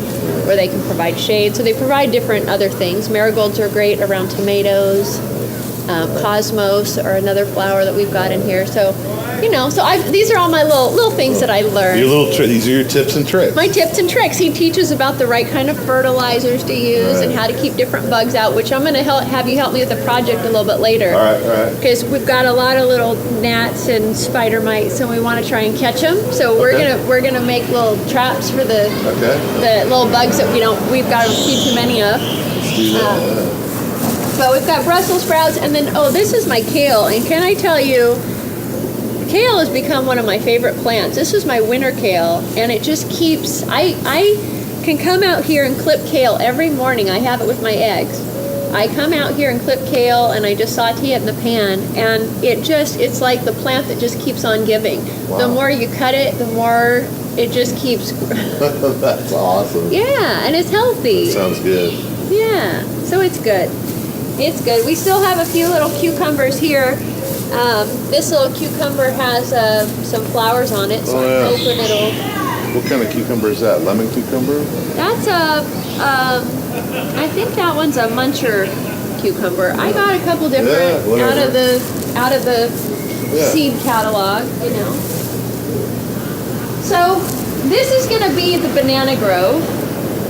or they can provide shade. So they provide different other things. Marigolds are great around tomatoes. Cosmos, or another flower that we've got in here. So, these are all my little things that I learned. These are your tips and tricks. My tips and tricks. He teaches about the right kind of fertilizers to use and how to keep different bugs out, which I'm going to have you help me with the project a little bit later. All right. Because we've got a lot of little gnats and spider mites, and we want to try and catch them. So we're gonna make little traps for the little bugs that we've got to keep too many of. Let's do that. But we've got Brussels sprouts, and then, this is my kale. And can I tell you, kale has become one of my favorite plants. This is my winter kale, and it just keeps, I can come out here and clip kale every morning. I have it with my eggs. I come out here and clip kale, and I just saute it in the pan, and it's like the plant that just keeps on giving. Wow. The more you cut it, the more it just keeps. That's awesome. Yeah, and it's healthy. That sounds good. Yeah, so it's good. It's good. We still have a few little cucumbers here. This little cucumber has some flowers on it, so I'm hoping it'll... What kind of cucumber is that? Lemon cucumber? That's I think that one's a muncher cucumber. I got a couple different out of the seed catalog, So this is going to be the banana grove.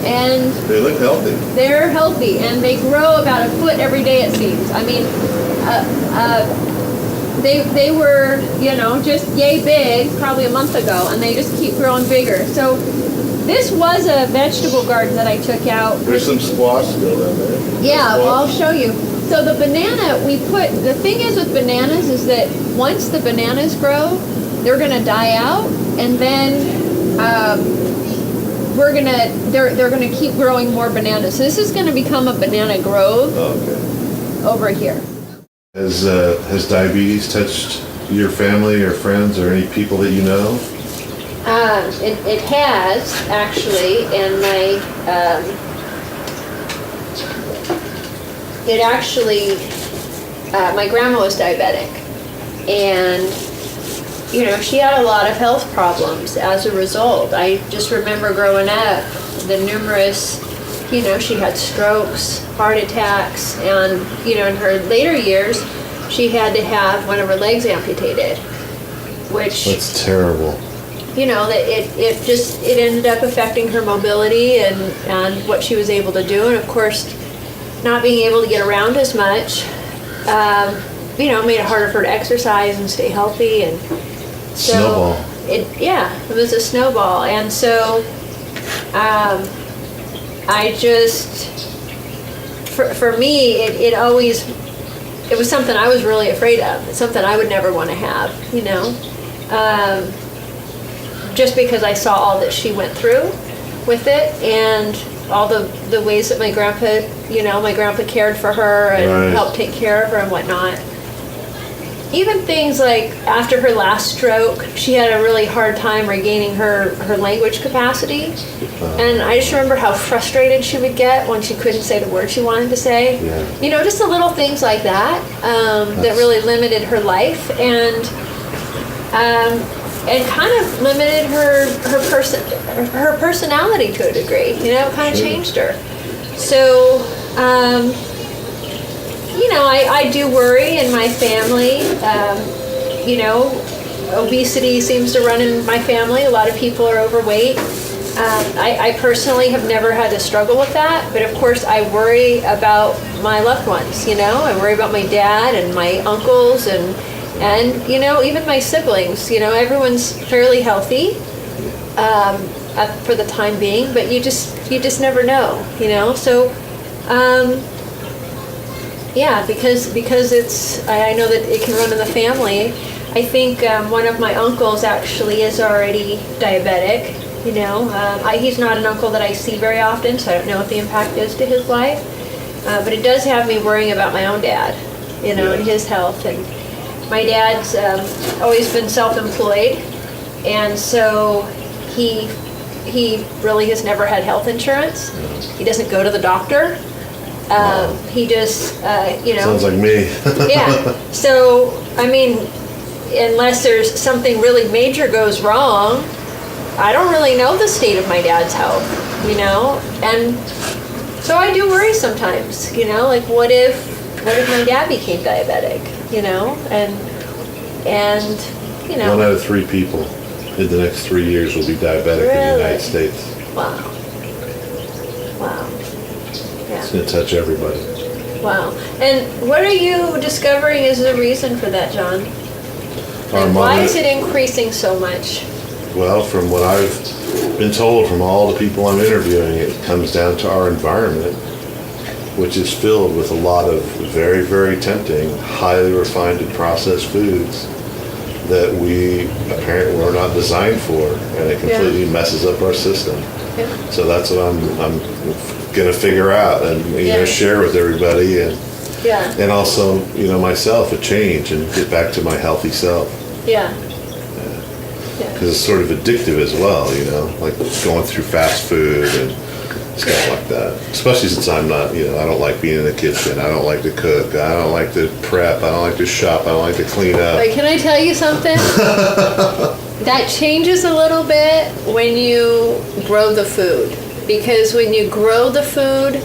And they look healthy. They're healthy, and they grow about a foot every day, it seems. I mean, they were, just yay big probably a month ago, and they just keep growing bigger. So this was a vegetable garden that I took out. There's some squash still down there. Yeah, well, I'll show you. So the banana, the thing is with bananas is that once the bananas grow, they're going to die out, and then they're gonna keep growing more bananas. So this is gonna become a banana grove over here. Has diabetes touched your family or friends or any people that you know? It has actually, and my grandma was diabetic, and she had a lot of health problems as a result. I just remember growing up, the numerous, she had strokes, heart attacks, and, in her later years, she had to have one of her legs amputated, which... That's terrible. that it ended up affecting her mobility and what she was able to do. And of course, not being able to get around as much, made it harder for her to exercise and stay healthy. And so Snowball. It was a snowball. And so I just, for me, it was something I was really afraid of. It's something I would never want to have, just because I saw all that she went through with it, and all the ways that my grandpa cared for her and Right. helped take care of her and whatnot. Even things like after her last stroke, she had a really hard time regaining her language capacity. And I just remember how frustrated she would get when she couldn't say the words she wanted to say. Yeah. Just the little things like that that really limited her life and kind of limited her personality to a degree. It kind of changed her. So, I do worry in my family. Obesity seems to run in my family. A lot of people are overweight. I personally have never had to struggle with that, but of course I worry about my loved ones. I worry about my dad and my uncles and even my siblings. Everyone's fairly healthy for the time being, but you just never know. So. Because I know that it can run in the family. I think one of my uncles actually is already diabetic. He's not an uncle that I see very often, so I don't know what the impact is to his life. But it does have me worrying about my own dad, and his health. And my dad's always been self-employed, and so he really has never had health insurance. He doesn't go to the doctor. He just, Sounds like me. Yeah. So, unless there's something really major goes wrong, I don't really know the state of my dad's health, and so I do worry sometimes, like what if my dad became diabetic, and 1 out of 3 people in the next 3 years will be diabetic in the United States. Wow. It's going to touch everybody. Wow. And what are you discovering is the reason for that, John? Why is it increasing so much? Well, from what I've been told from all the people I'm interviewing, it comes down to our environment, which is filled with a lot of very, very tempting, highly refined and processed foods that we apparently were not designed for, and it completely messes up our system. Yeah. So that's what I'm going to figure out and share with everybody, and also myself a change and get back to my healthy self. Because it's sort of addictive as well, like going through fast food and stuff like that. Especially since I'm not, I don't like being in the kitchen. I don't like to cook. I don't like to prep. I don't like to shop. I don't like to clean up. Wait, can I tell you something? That changes a little bit when you grow the food. Because when you grow the food,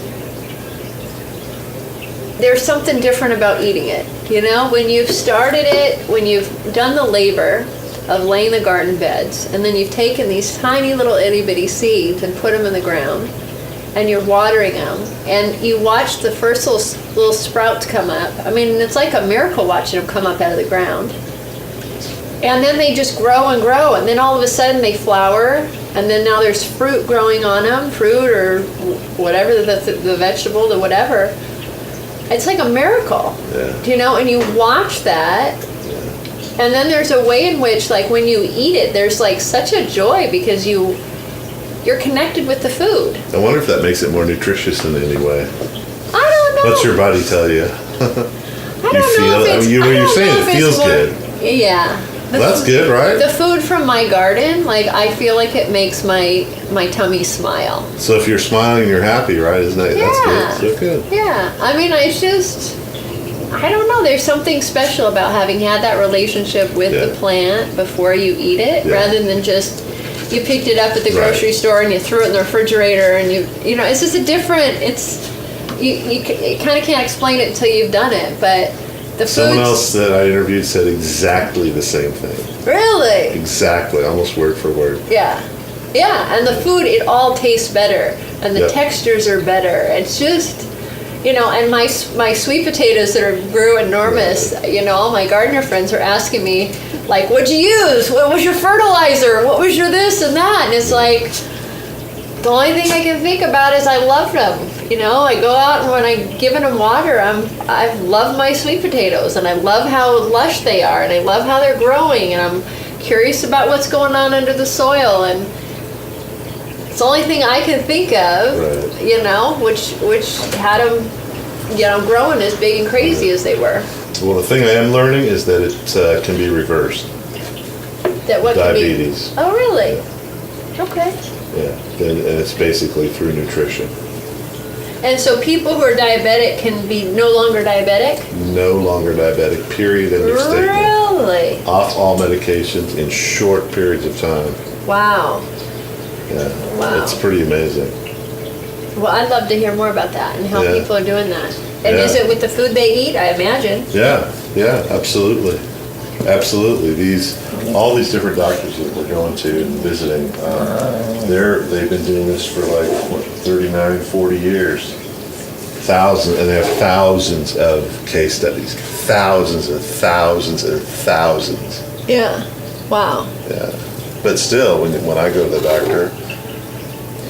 there's something different about eating it. When you've started it, when you've done the labor of laying the garden beds, and then you've taken these tiny little itty bitty seeds and put them in the ground, and you're watering them, and you watch the first little sprouts come up. It's like a miracle watching them come up out of the ground. And then they just grow and grow, and then all of a sudden they flower, and then now there's fruit growing on them, fruit or whatever, the vegetable, the whatever. It's like a miracle, and you watch that, and then there's a way in which, like, when you eat it, there's like such a joy because you're connected with the food. I wonder if that makes it more nutritious in any way. I don't know. What's your body tell you? You're saying it feels good. Yeah. That's good, right? The food from my garden, like, I feel like it makes my tummy smile. So if you're smiling, you're happy, right? Isn't that that's good? So good. Yeah. It's just, I don't know. There's something special about having had that relationship with the plant before you eat it, rather than just you picked it up at the grocery store and you threw it in the refrigerator and it's just a different. You kind of can't explain it until you've done it, but The Someone foods- else that I interviewed said exactly the same thing. Really? Exactly, almost word for word. Yeah. Yeah, and the food, it all tastes better, and the Yep. textures are better. It's just, and my sweet potatoes that grew enormous, all my gardener friends are asking me, like, what'd you use? What was your fertilizer? What was your this and that? And it's like, the only thing I can think about is I love them. I go out and when I'm giving them water, I love my sweet potatoes, and I love how lush they are, and I love how they're growing, and I'm curious about what's going on under the soil, and it's the only thing I can think of, Right. which had them, growing as big and crazy as they were. Well, the thing I am learning is that it can be reversed. That what could be- Diabetes. Oh, really? Okay. Yeah, and it's basically through nutrition. And so people who are diabetic can be no longer diabetic? No longer diabetic, period, end of statement. Really? Off all medications in short periods of time. Wow. Yeah, Wow. it's pretty amazing. Well, I'd love to hear more about that and how Yeah. people are doing that. And Yeah. is it with the food they eat? I imagine. Yeah, absolutely. Absolutely. All these different doctors that we're going to and visiting, they've been doing this for 39, 40 years. And they have thousands of case studies. Thousands and thousands and thousands. Yeah. Wow. Yeah. But still, when I go to the doctor,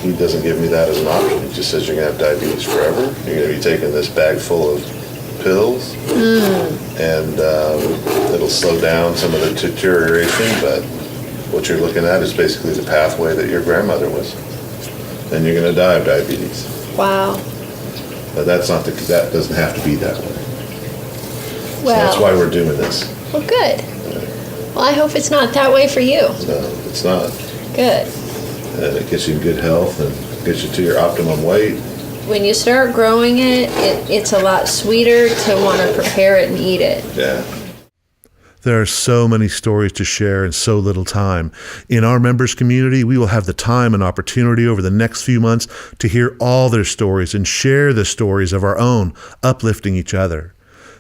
he doesn't give me that as an option. He just says you're going to have diabetes forever. You're going to be taking this bag full of pills, and it'll slow down some of the deterioration, but what you're looking at is basically the pathway that your grandmother was. And you're going to die of diabetes. Wow. But that doesn't have to be that way. So Well, that's why we're doing this. well, good. Well, I hope it's not that way for you. No, it's not. Good. And it gets you in good health and gets you to your optimum weight. When you start growing it's a lot sweeter to want to prepare it and eat it. Yeah. There are so many stories to share in so little time. In our members community, we will have the time and opportunity over the next few months to hear all their stories and share the stories of our own, uplifting each other.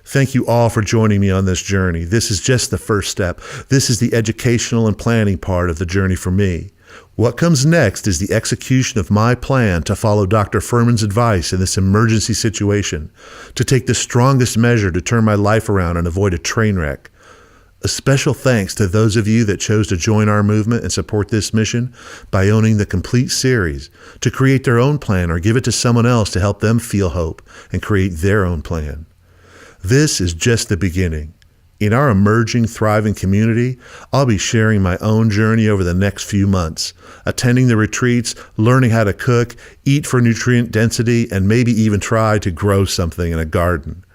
Thank you all for joining me on this journey. This is just the first step. This is the educational and planning part of the journey for me. What comes next is the execution of my plan to follow Dr. Furman's advice in this emergency situation, to take the strongest measure to turn my life around and avoid a train wreck. A special thanks to those of you that chose to join our movement and support this mission by owning the complete series, to create their own plan or give it to someone else to help them feel hope and create their own plan. This is just the beginning. In our emerging, thriving community, I'll be sharing my own journey over the next few months, attending the retreats, learning how to cook, eat for nutrient density, and maybe even try to grow something in a garden.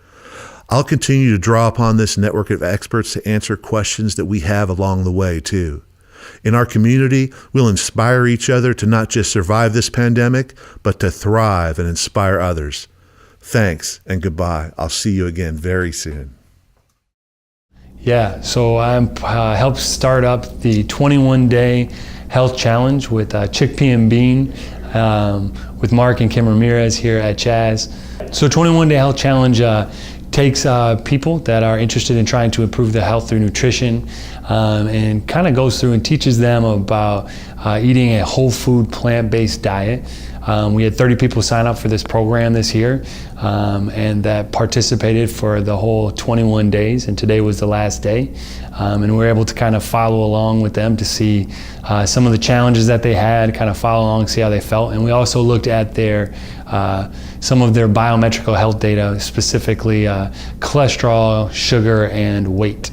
I'll continue to draw upon this network of experts to answer questions that we have along the way, too. In our community, we'll inspire each other to not just survive this pandemic, but to thrive and inspire others. Thanks and goodbye. I'll see you again very soon. Yeah, so I helped start up the 21-day health challenge with Chickpea and Bean with Mark and Kim Ramirez here at Chaz. So 21-day health challenge takes people that are interested in trying to improve their health through nutrition and kind of goes through and teaches them about eating a whole food plant-based diet. We had 30 people sign up for this program this year and that participated for the whole 21 days, and today was the last day. And we were able to kind of follow along with them to see some of the challenges that they had, kind of follow along, see how they felt. And we also looked at some of their biometrical health data, specifically cholesterol, sugar, and weight.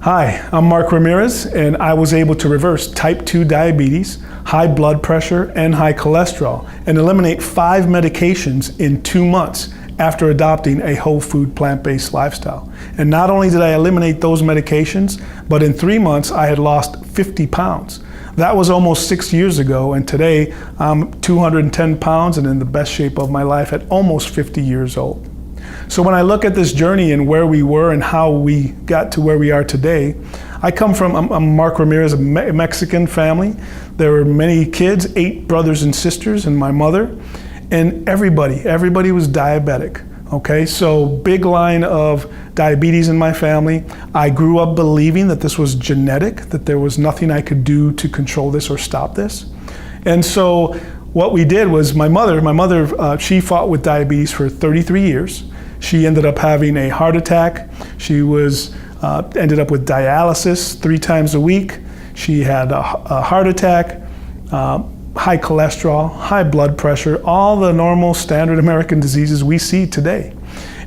Hi, I'm Mark Ramirez, and I was able to reverse type 2 diabetes, high blood pressure, and high cholesterol, and eliminate 5 medications in 2 months after adopting a whole food plant-based lifestyle. And not only did I eliminate those medications, but in 3 months I had lost 50 pounds. That was almost 6 years ago, and today I'm 210 pounds and in the best shape of my life at almost 50 years old. So when I look at this journey and where we were and how we got to where we are today, I'm Mark Ramirez, a Mexican family. There were many kids, 8 brothers and sisters, and my mother, and everybody was diabetic. Okay, so big line of diabetes in my family. I grew up believing that this was genetic, that there was nothing I could do to control this or stop this. And so what we did was my mother, she fought with diabetes for 33 years. She ended up having a heart attack. She was ended up with dialysis 3 times a week. She had a heart attack, high cholesterol, high blood pressure, all the normal standard American diseases we see today.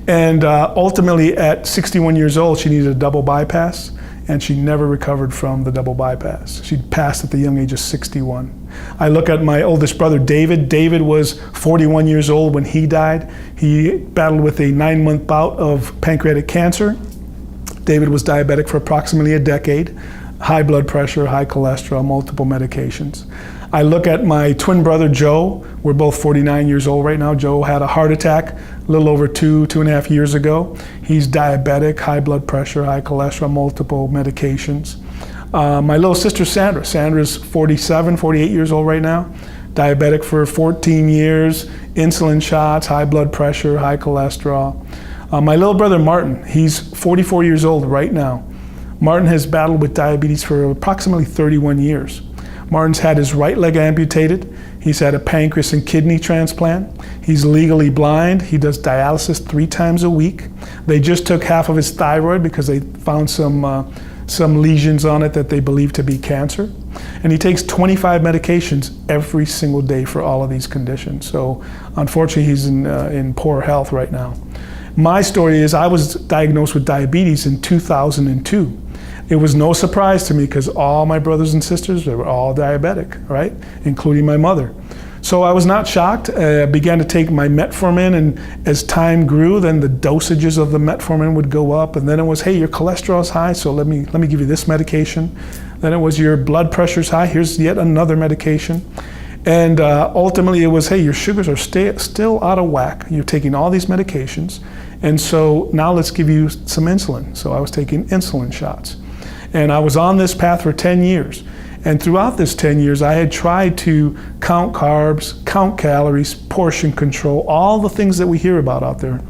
And ultimately at 61 years old, she needed a double bypass, and she never recovered from the double bypass. She passed at the young age of 61. I look at my oldest brother, David. David was 41 years old when he died. He battled with a 9-month bout of pancreatic cancer. David was diabetic for approximately a decade. High blood pressure, high cholesterol, multiple medications. I look at my twin brother, Joe. We're both 49 years old right now. Joe had a heart attack a little over 2.5 years ago. He's diabetic, high blood pressure, high cholesterol, multiple medications. My little sister, Sandra. Sandra's 48 years old right now. Diabetic for 14 years, insulin shots, high blood pressure, high cholesterol. My little brother, Martin, he's 44 years old right now. Martin has battled with diabetes for approximately 31 years. Martin's had his right leg amputated. He's had a pancreas and kidney transplant. He's legally blind. He does dialysis 3 times a week. They just took half of his thyroid because they found some lesions on it that they believe to be cancer. And he takes 25 medications every single day for all of these conditions. So unfortunately, he's in poor health right now. My story is I was diagnosed with diabetes in 2002. It was no surprise to me because all my brothers and sisters, they were all diabetic, right? Including my mother. So I was not shocked. I began to take my metformin, and as time grew, then the dosages of the metformin would go up, and then it was, hey, your cholesterol is high, so let me give you this medication. Then it was, your blood pressure's high, here's yet another medication. And ultimately it was, hey, your sugars are still out of whack. You're taking all these medications, and so now let's give you some insulin. So I was taking insulin shots. And I was on this path for 10 years. And throughout this 10 years, I had tried to count carbs, count calories, portion control, all the things that we hear about out there.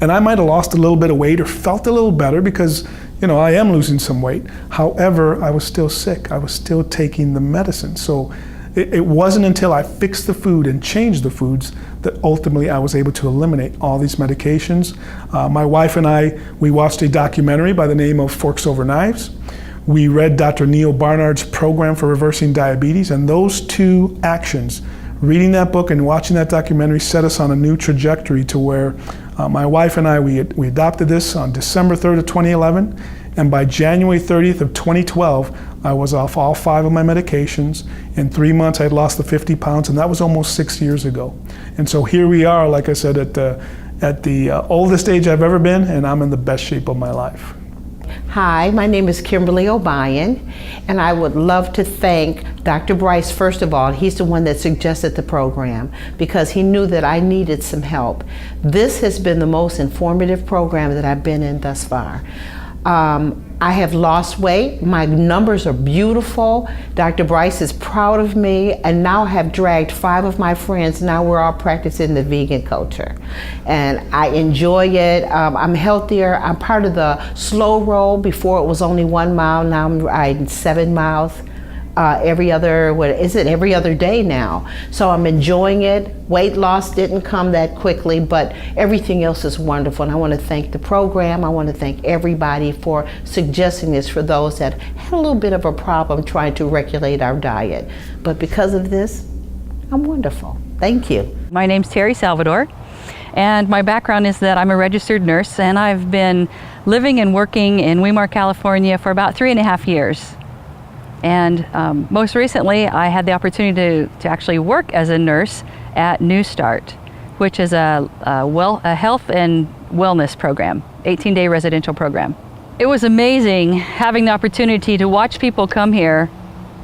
And I might have lost a little bit of weight or felt a little better because, I am losing some weight. However, I was still sick. I was still taking the medicine. So it wasn't until I fixed the food and changed the foods that ultimately I was able to eliminate all these medications. My wife and I, we watched a documentary by the name of Forks Over Knives. We read Dr. Neil Barnard's program for reversing diabetes, and those 2 actions, reading that book and watching that documentary, set us on a new trajectory to where my wife and I, we adopted this on December 3rd of 2011, and by January 30th of 2012, I was off all 5 of my medications. In 3 months, I had lost the 50 pounds, and that was almost 6 years ago. And so here we are, like I said, at the oldest age I've ever been, and I'm in the best shape of my life. Hi, my name is Kimberly O'Brien, and I would love to thank Dr. Bryce. First of all, he's the one that suggested the program because he knew that I needed some help. This has been the most informative program that I've been in thus far. I have lost weight. My numbers are beautiful. Dr. Bryce is proud of me, and now I have dragged 5 of my friends. Now we're all practicing the vegan culture, and I enjoy it. I'm healthier. I'm part of the slow roll. Before it was only 1 mile. Now I'm riding 7 miles. Every other day now. So I'm enjoying it. Weight loss didn't come that quickly, but everything else is wonderful. And I want to thank the program. I want to thank everybody for suggesting this for those that had a little bit of a problem trying to regulate our diet. But because of this, I'm wonderful. Thank you. My name's Terry Salvador, and my background is that I'm a registered nurse, and I've been living and working in Weimar, California for about 3.5 years. And most recently, I had the opportunity to actually work as a nurse at New Start, which is a health and wellness program, 18-day residential program. It was amazing having the opportunity to watch people come here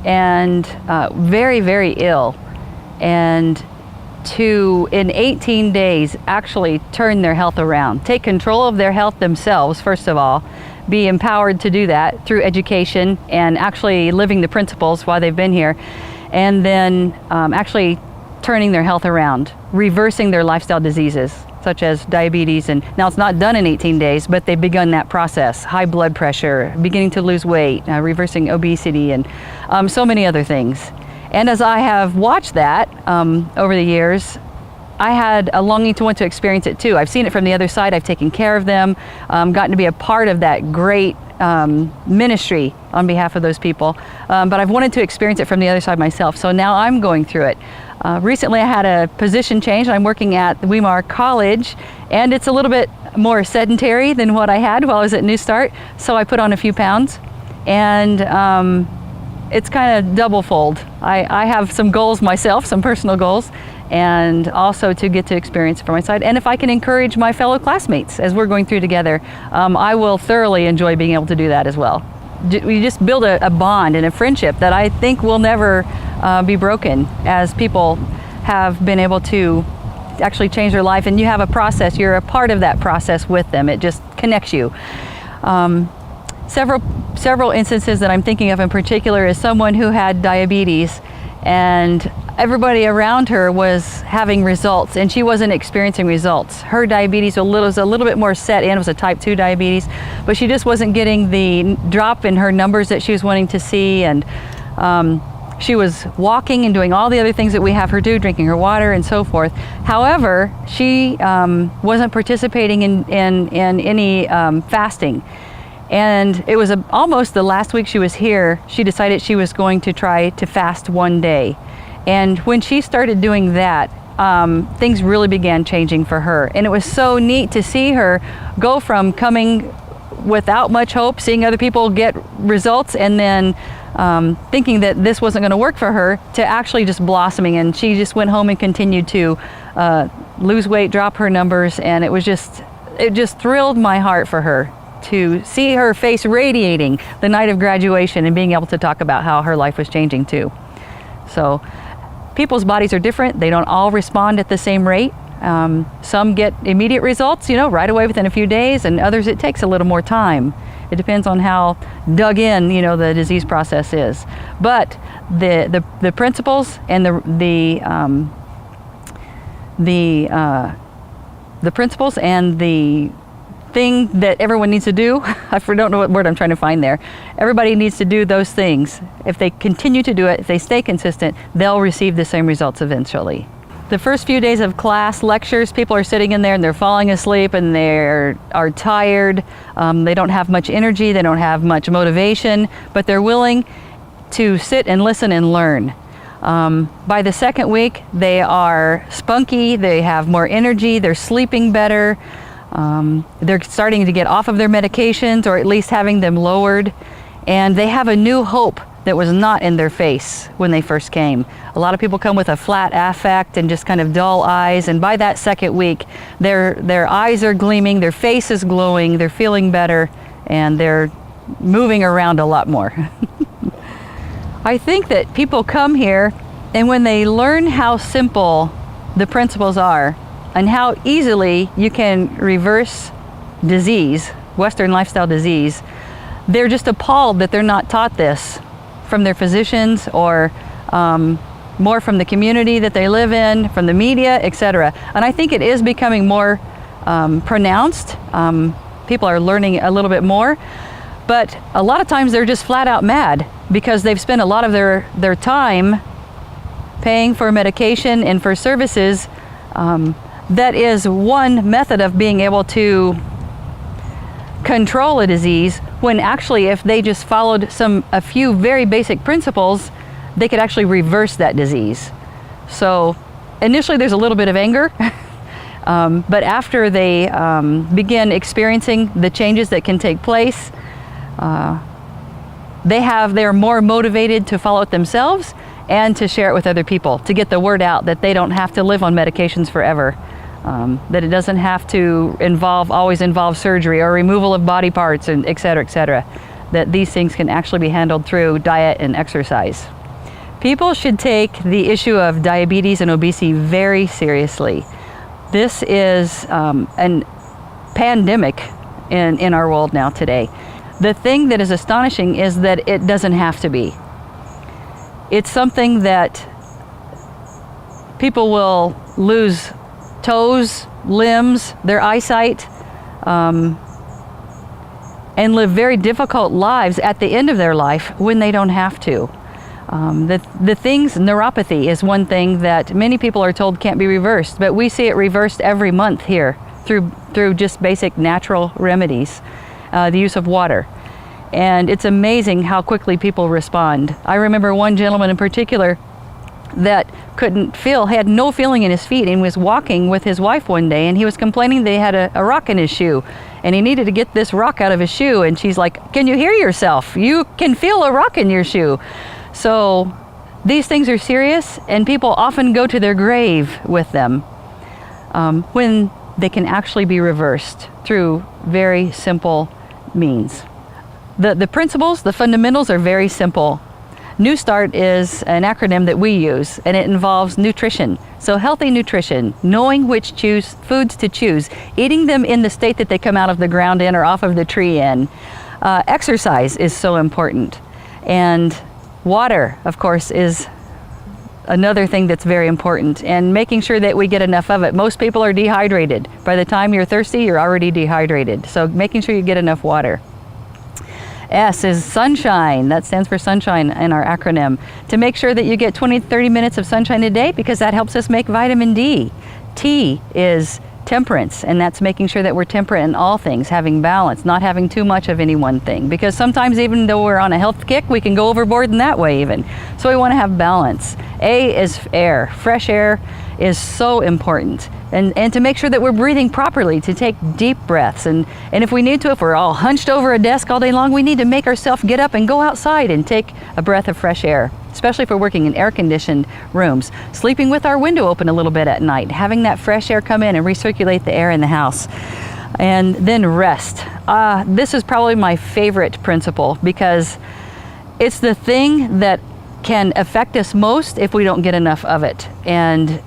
and very, very ill, and to, in 18 days, actually turn their health around, take control of their health themselves, first of all, be empowered to do that through education and actually living the principles while they've been here, and then actually turning their health around, reversing their lifestyle diseases, such as diabetes. And now it's not done in 18 days, but they've begun that process. High blood pressure, beginning to lose weight, reversing obesity, and so many other things. And as I have watched that over the years, I had a longing to want to experience it too. I've seen it from the other side. I've taken care of them, gotten to be a part of that great ministry on behalf of those people. But I've wanted to experience it from the other side myself. So now I'm going through it. Recently I had a position change. I'm working at the Weimar College, and it's a little bit more sedentary than what I had while I was at New Start. So I put on a few pounds, and it's kind of double fold. I have some goals myself, some personal goals, and also to get to experience it for my side. And if I can encourage my fellow classmates as we're going through together, I will thoroughly enjoy being able to do that as well. We just build a bond and a friendship that I think will never be broken, as people have been able to actually change their life, and you have a process, you're a part of that process with them. It just connects you. Several instances that I'm thinking of in particular is someone who had diabetes, and everybody around her was having results and she wasn't experiencing results. Her diabetes was a little bit more set in. It was a type 2 diabetes, but she just wasn't getting the drop in her numbers that she was wanting to see. And she was walking and doing all the other things that we have her do, drinking her water and so forth. However, she wasn't participating in any fasting. And it was almost the last week she was here, she decided she was going to try to fast one day. And when she started doing that, things really began changing for her. And it was so neat to see her go from coming without much hope, seeing other people get results, and then thinking that this wasn't going to work for her, to actually just blossoming. And she just went home and continued to lose weight, drop her numbers, and it just thrilled my heart for her to see her face radiating the night of graduation and being able to talk about how her life was changing too. So people's bodies are different. They don't all respond at the same rate. Some get immediate results, right away within a few days, and others it takes a little more time. It depends on how dug in, the disease process is. But the principles and the principles and the thing that everyone needs to do, I don't know what word I'm trying to find there. Everybody needs to do those things. If they continue to do it, if they stay consistent, they'll receive the same results eventually. The first few days of class lectures, people are sitting in there and they're falling asleep and they are tired. They don't have much energy, they don't have much motivation, but they're willing to sit and listen and learn. By the second week, they are spunky, they have more energy, they're sleeping better. They're starting to get off of their medications, or at least having them lowered, and they have a new hope that was not in their face when they first came. A lot of people come with a flat affect and just kind of dull eyes, and by that second week, their eyes are gleaming, their face is glowing, they're feeling better, and they're moving around a lot more. I think that people come here, and when they learn how simple the principles are, and how easily you can reverse disease, Western lifestyle disease, they're just appalled that they're not taught this from their physicians, or more from the community that they live in, from the media, etc. And I think it is becoming more pronounced. People are learning a little bit more, but a lot of times they're just flat out mad because they've spent a lot of their time paying for medication and for services. That is one method of being able to control a disease, when actually if they just followed a few very basic principles, they could actually reverse that disease. So initially there's a little bit of anger, but after they begin experiencing the changes that can take place, they're more motivated to follow it themselves and to share it with other people, to get the word out that they don't have to live on medications forever, that it doesn't have to always involve surgery or removal of body parts, and et cetera, that these things can actually be handled through diet and exercise. People should take the issue of diabetes and obesity very seriously. This is an pandemic in our world now today. The thing that is astonishing is that it doesn't have to be. It's something that people will lose toes, limbs, their eyesight, and live very difficult lives at the end of their life when they don't have to. Neuropathy is one thing that many people are told can't be reversed, but we see it reversed every month here through just basic natural remedies, the use of water. And it's amazing how quickly people respond. I remember one gentleman in particular that had no feeling in his feet, and was walking with his wife one day, and he was complaining they had a rock in his shoe, and he needed to get this rock out of his shoe, and she's like, "Can you hear yourself? You can feel a rock in your shoe." So these things are serious, and people often go to their grave with them when they can actually be reversed through very simple means. The principles, the fundamentals are very simple. New START is an acronym that we use, and it involves nutrition. So healthy nutrition, knowing which foods to choose, eating them in the state that they come out of the ground in or off of the tree in. Exercise is so important. And water, of course, is another thing that's very important, and making sure that we get enough of it. Most people are dehydrated. By the time you're thirsty, you're already dehydrated. So making sure you get enough water. S is sunshine. That stands for sunshine in our acronym. To make sure that you get 20-30 minutes of sunshine a day, because that helps us make vitamin D. T is temperance, and that's making sure that we're temperate in all things, having balance, not having too much of any one thing. Because sometimes, even though we're on a health kick, we can go overboard in that way even. So we want to have balance. A is air. Fresh air is so important. And to make sure that we're breathing properly, to take deep breaths. And if we need to, if we're all hunched over a desk all day long, we need to make ourselves get up and go outside and take a breath of fresh air, especially if we're working in air-conditioned rooms. Sleeping with our window open a little bit at night, having that fresh air come in and recirculate the air in the house. And then rest. This is probably my favorite principle, because it's the thing that can affect us most if we don't get enough of it. And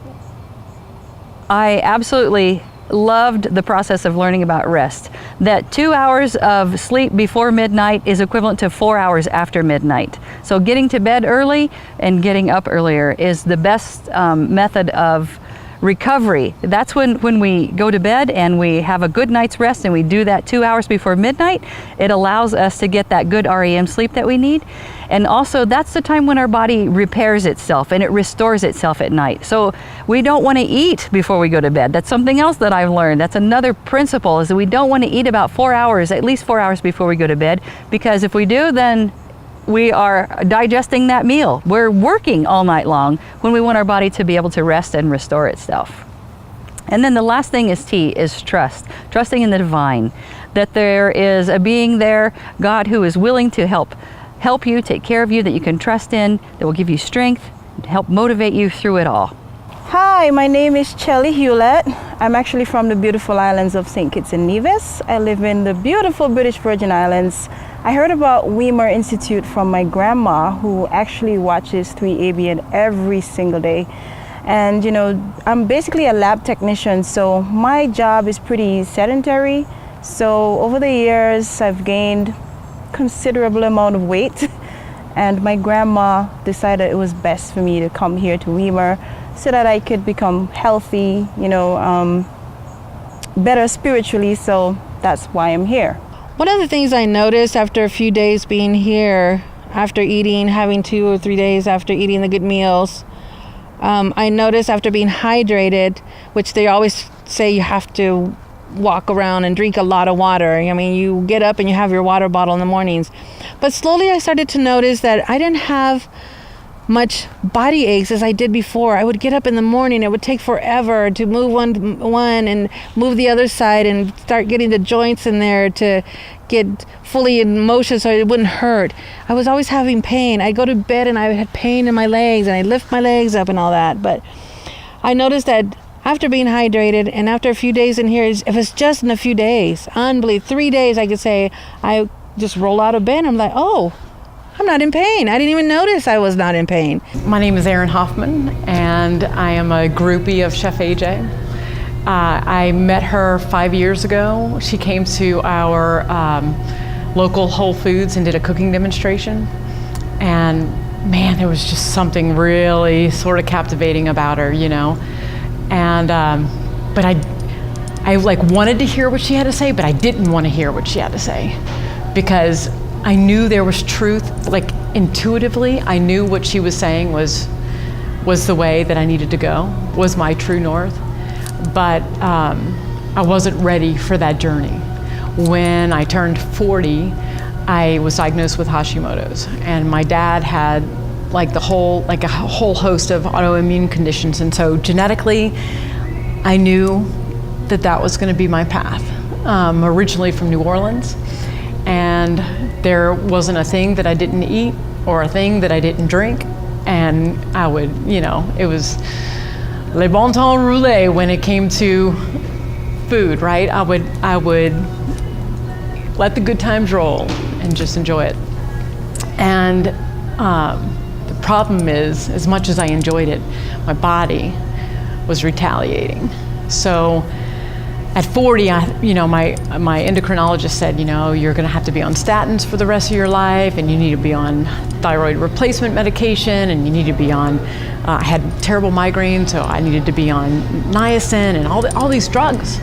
I absolutely loved the process of learning about rest. That 2 hours of sleep before midnight is equivalent to 4 hours after midnight. So getting to bed early and getting up earlier is the best method of recovery. That's when we go to bed and we have a good night's rest, and we do that 2 hours before midnight. It allows us to get that good REM sleep that we need. And also, that's the time when our body repairs itself and it restores itself at night. So we don't want to eat before we go to bed. That's something else that I've learned. That's another principle, is that we don't want to eat about 4 hours, at least 4 hours before we go to bed, because if we do, then we are digesting that meal. We're working all night long when we want our body to be able to rest and restore itself. And then the last thing is T, is trust. Trusting in the divine, that there is a being there, God, who is willing to help you, take care of you, that you can trust in, that will give you strength, help motivate you through it all. Hi, my name is Chelly Hewlett. I'm actually from the beautiful islands of St. Kitts and Nevis. I live in the beautiful British Virgin Islands. I heard about Weimar Institute from my grandma, who actually watches 3ABN every single day. And you know, I'm basically a lab technician, so my job is pretty sedentary. So over the years, I've gained considerable amount of weight, and my grandma decided it was best for me to come here to Weimar so that I could become healthy, better spiritually. So that's why I'm here. One of the things I noticed after a few days being here, after eating, having 2 or 3 days after eating the good meals, I noticed after being hydrated, which they always say you have to walk around and drink a lot of water. I mean, you get up and you have your water bottle in the mornings. But slowly I started to notice that I didn't have much body aches as I did before. I would get up in the morning. It would take forever to move one and move the other side and start getting the joints in there to get fully in motion so it wouldn't hurt. I was always having pain. I'd go to bed and I had pain in my legs, and I'd lift my legs up and all that. But I noticed that after being hydrated and after a few days in here, it was just in a few days, unbelievable, 3 days, I could say, I just roll out of bed and I'm like, oh, I'm not in pain. I didn't even notice I was not in pain. My name is Erin Hoffman, and I am a groupie of Chef AJ. I met her 5 years ago. She came to our local Whole Foods and did a cooking demonstration. And man, there was just something really sort of captivating about her, you know. And but I like wanted to hear what she had to say, but I didn't want to hear what she had to say, because I knew there was truth. Like intuitively, I knew what she was saying was the way that I needed to go, was my true north. But I wasn't ready for that journey. When I turned 40, I was diagnosed with Hashimoto's, and my dad had like a whole host of autoimmune conditions, and so genetically, I knew that that was going to be my path. Originally from New Orleans, and there wasn't a thing that I didn't eat or a thing that I didn't drink, and I would, you know, it was le bon temps roulé when it came to food, right? I would let the good times roll and just enjoy it. And the problem is, as much as I enjoyed it, my body was retaliating. So at 40, my endocrinologist said, you know, you're going to have to be on statins for the rest of your life, and you need to be on thyroid replacement medication, and you need to be on, I had terrible migraines, so I needed to be on niacin and all these drugs.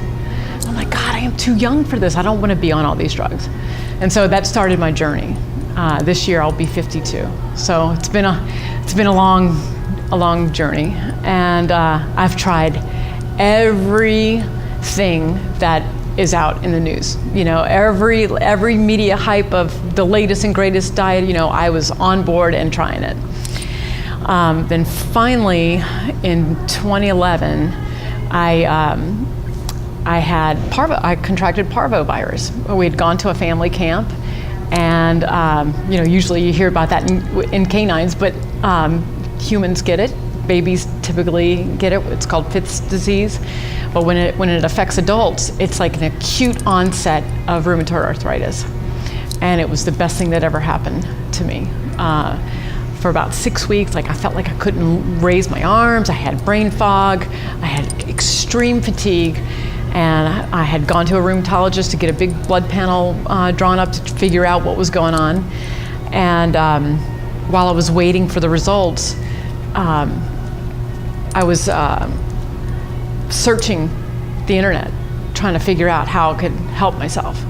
I'm like, God, I am too young for this. I don't want to be on all these drugs. And so that started my journey. This year I'll be 52. So it's been a long journey, and I've tried everything that is out in the news. You know, every media hype of the latest and greatest diet, you know, I was on board and trying it. Then finally, in 2011, I contracted parvovirus. We had gone to a family camp, and you know, usually you hear about that in canines, but humans get it. Babies typically get it. It's called Fitz disease. But when it affects adults, it's like an acute onset of rheumatoid arthritis. And it was the best thing that ever happened to me. For about 6 weeks, like I felt like I couldn't raise my arms. I had brain fog. I had extreme fatigue. And I had gone to a rheumatologist to get a big blood panel drawn up to figure out what was going on. And while I was waiting for the results, I was searching the internet, trying to figure out how I could help myself.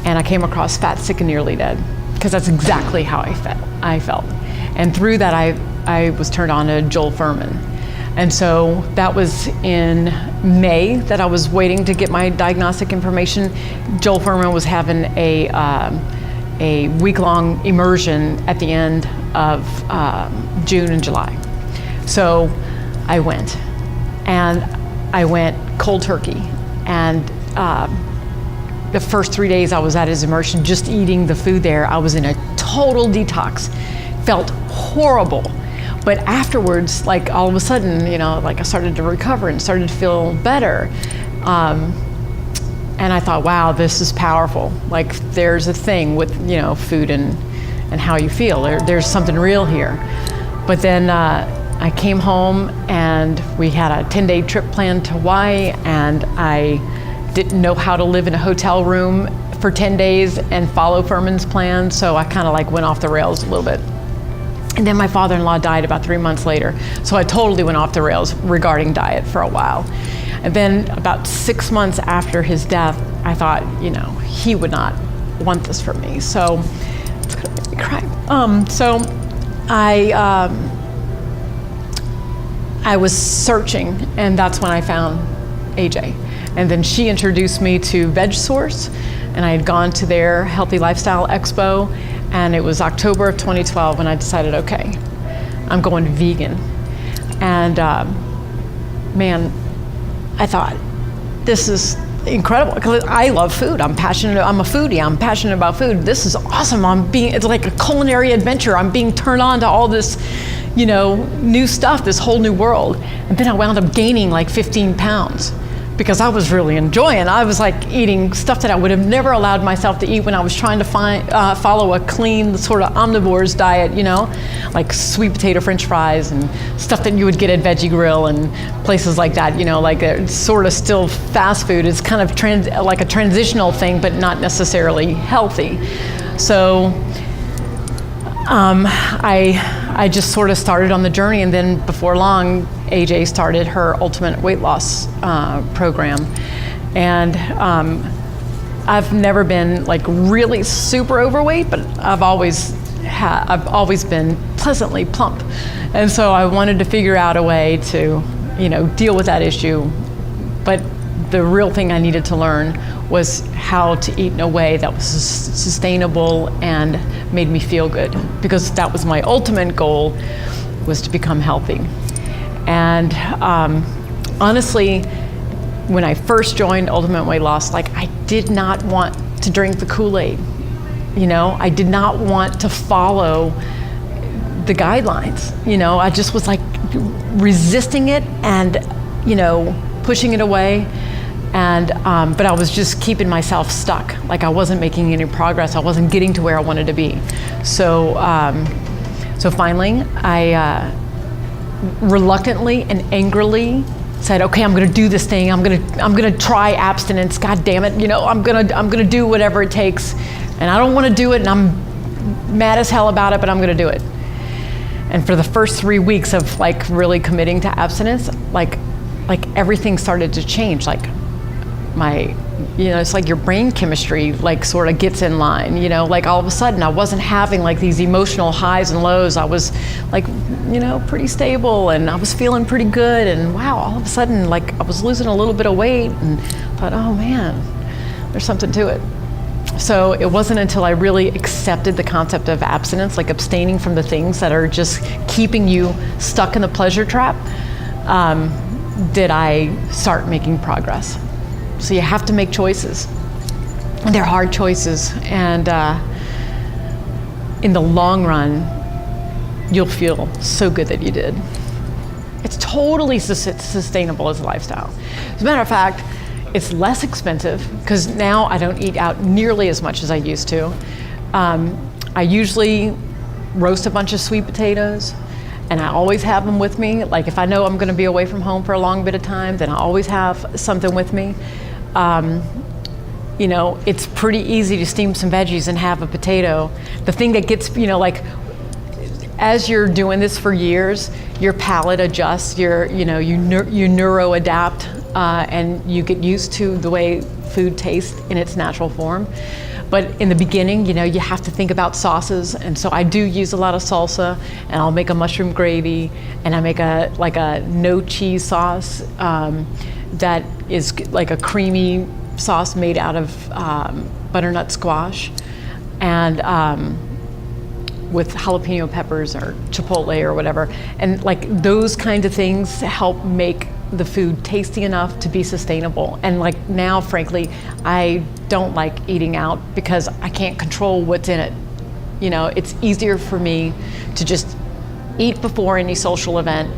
And I came across Fat, Sick, and Nearly Dead, because that's exactly how I felt. And through that, I was turned on to Joel Fuhrman. And so that was in May that I was waiting to get my diagnostic information. Joel Fuhrman was having a week-long immersion at the end of June and July. So I went, and I went cold turkey. And the first 3 days I was at his immersion, just eating the food there, I was in a total detox. Felt horrible. But afterwards, like all of a sudden, you know, like I started to recover and started to feel better. And I thought, wow, this is powerful. Like there's a thing with, you know, food and how you feel. There's something real here. But then I came home, and we had a 10-day trip planned to Hawaii, and I didn't know how to live in a hotel room for 10 days and follow Fuhrman's plan, so I kind of like went off the rails a little bit. And then my father-in-law died about 3 months later, so I totally went off the rails regarding diet for a while. And then about 6 months after his death, I thought, you know, he would not want this for me. So it's gonna make me cry. So I was searching, and that's when I found AJ. And then she introduced me to Veg Source, and I had gone to their Healthy Lifestyle Expo, and it was October of 2012 when I decided, okay, I'm going vegan. And man, I thought, this is incredible, because I love food. I'm passionate, I'm a foodie, I'm passionate about food. This is awesome. It's like a culinary adventure. I'm being turned on to all this, you know, new stuff, this whole new world. And then I wound up gaining like 15 pounds because I was really enjoying. I was like eating stuff that I would have never allowed myself to eat when I was trying to follow a clean sort of omnivore's diet, you know, like sweet potato French fries and stuff that you would get at Veggie Grill and places like that, you know, like it's sort of still fast food. It's kind of like a transitional thing, but not necessarily healthy. So I I just sort of started on the journey, and then before long, AJ started her ultimate weight loss program. And I've never been like really super overweight, but I've always been pleasantly plump. And so I wanted to figure out a way to, deal with that issue. But the real thing I needed to learn was how to eat in a way that was sustainable and made me feel good, because that was my ultimate goal, was to become healthy. And honestly, when I first joined Ultimate Weight Loss, I did not want to drink the Kool-Aid. I did not want to follow the guidelines. I just was resisting it and, pushing it away. And, but I was just keeping myself stuck. I wasn't making any progress. I wasn't getting to where I wanted to be. So, so finally, I reluctantly and angrily said, okay, I'm gonna do this thing. I'm gonna try abstinence. God damn it, I'm gonna do whatever it takes. And I don't want to do it, and I'm mad as hell about it, but I'm gonna do it. And for the first 3 weeks of really committing to abstinence, everything started to change. It's like your brain chemistry sort of gets in line, all of a sudden I wasn't having these emotional highs and lows. I was pretty stable, and I was feeling pretty good, and wow, all of a sudden I was losing a little bit of weight, and thought, oh man, there's something to it. So it wasn't until I really accepted the concept of abstinence, abstaining from the things that are just keeping you stuck in the pleasure trap, did I start making progress. So you have to make choices, and they're hard choices, and in the long run, you'll feel so good that you did. It's totally sustainable as a lifestyle. As a matter of fact, it's less expensive, because now I don't eat out nearly as much as I used to. I usually roast a bunch of sweet potatoes, and I always have them with me. If I know I'm gonna be away from home for a long bit of time, then I always have something with me. It's pretty easy to steam some veggies and have a potato. The thing that gets, as you're doing this for years, your palate adjusts, you neuro adapt, and you get used to the way food tastes in its natural form. But in the beginning, you have to think about sauces, and so I do use a lot of salsa, and I'll make a mushroom gravy, and I make a no cheese sauce that is a creamy sauce made out of butternut squash, and with jalapeno peppers or chipotle or whatever. And those kinds of things help make the food tasty enough to be sustainable. And now, frankly, I don't like eating out because I can't control what's in it. It's easier for me to just eat before any social event,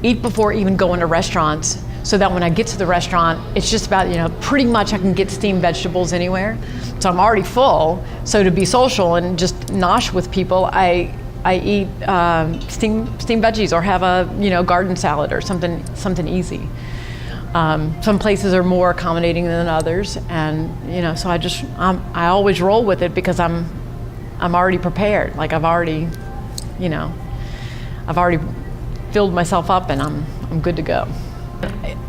eat before even going to restaurants, so that when I get to the restaurant, it's just about, pretty much I can get steamed vegetables anywhere. So I'm already full, so to be social and just nosh with people, I eat steamed veggies, or have a garden salad or something easy. Some places are more accommodating than others, and so I always roll with it because I'm already prepared. I've already filled myself up, and I'm good to go.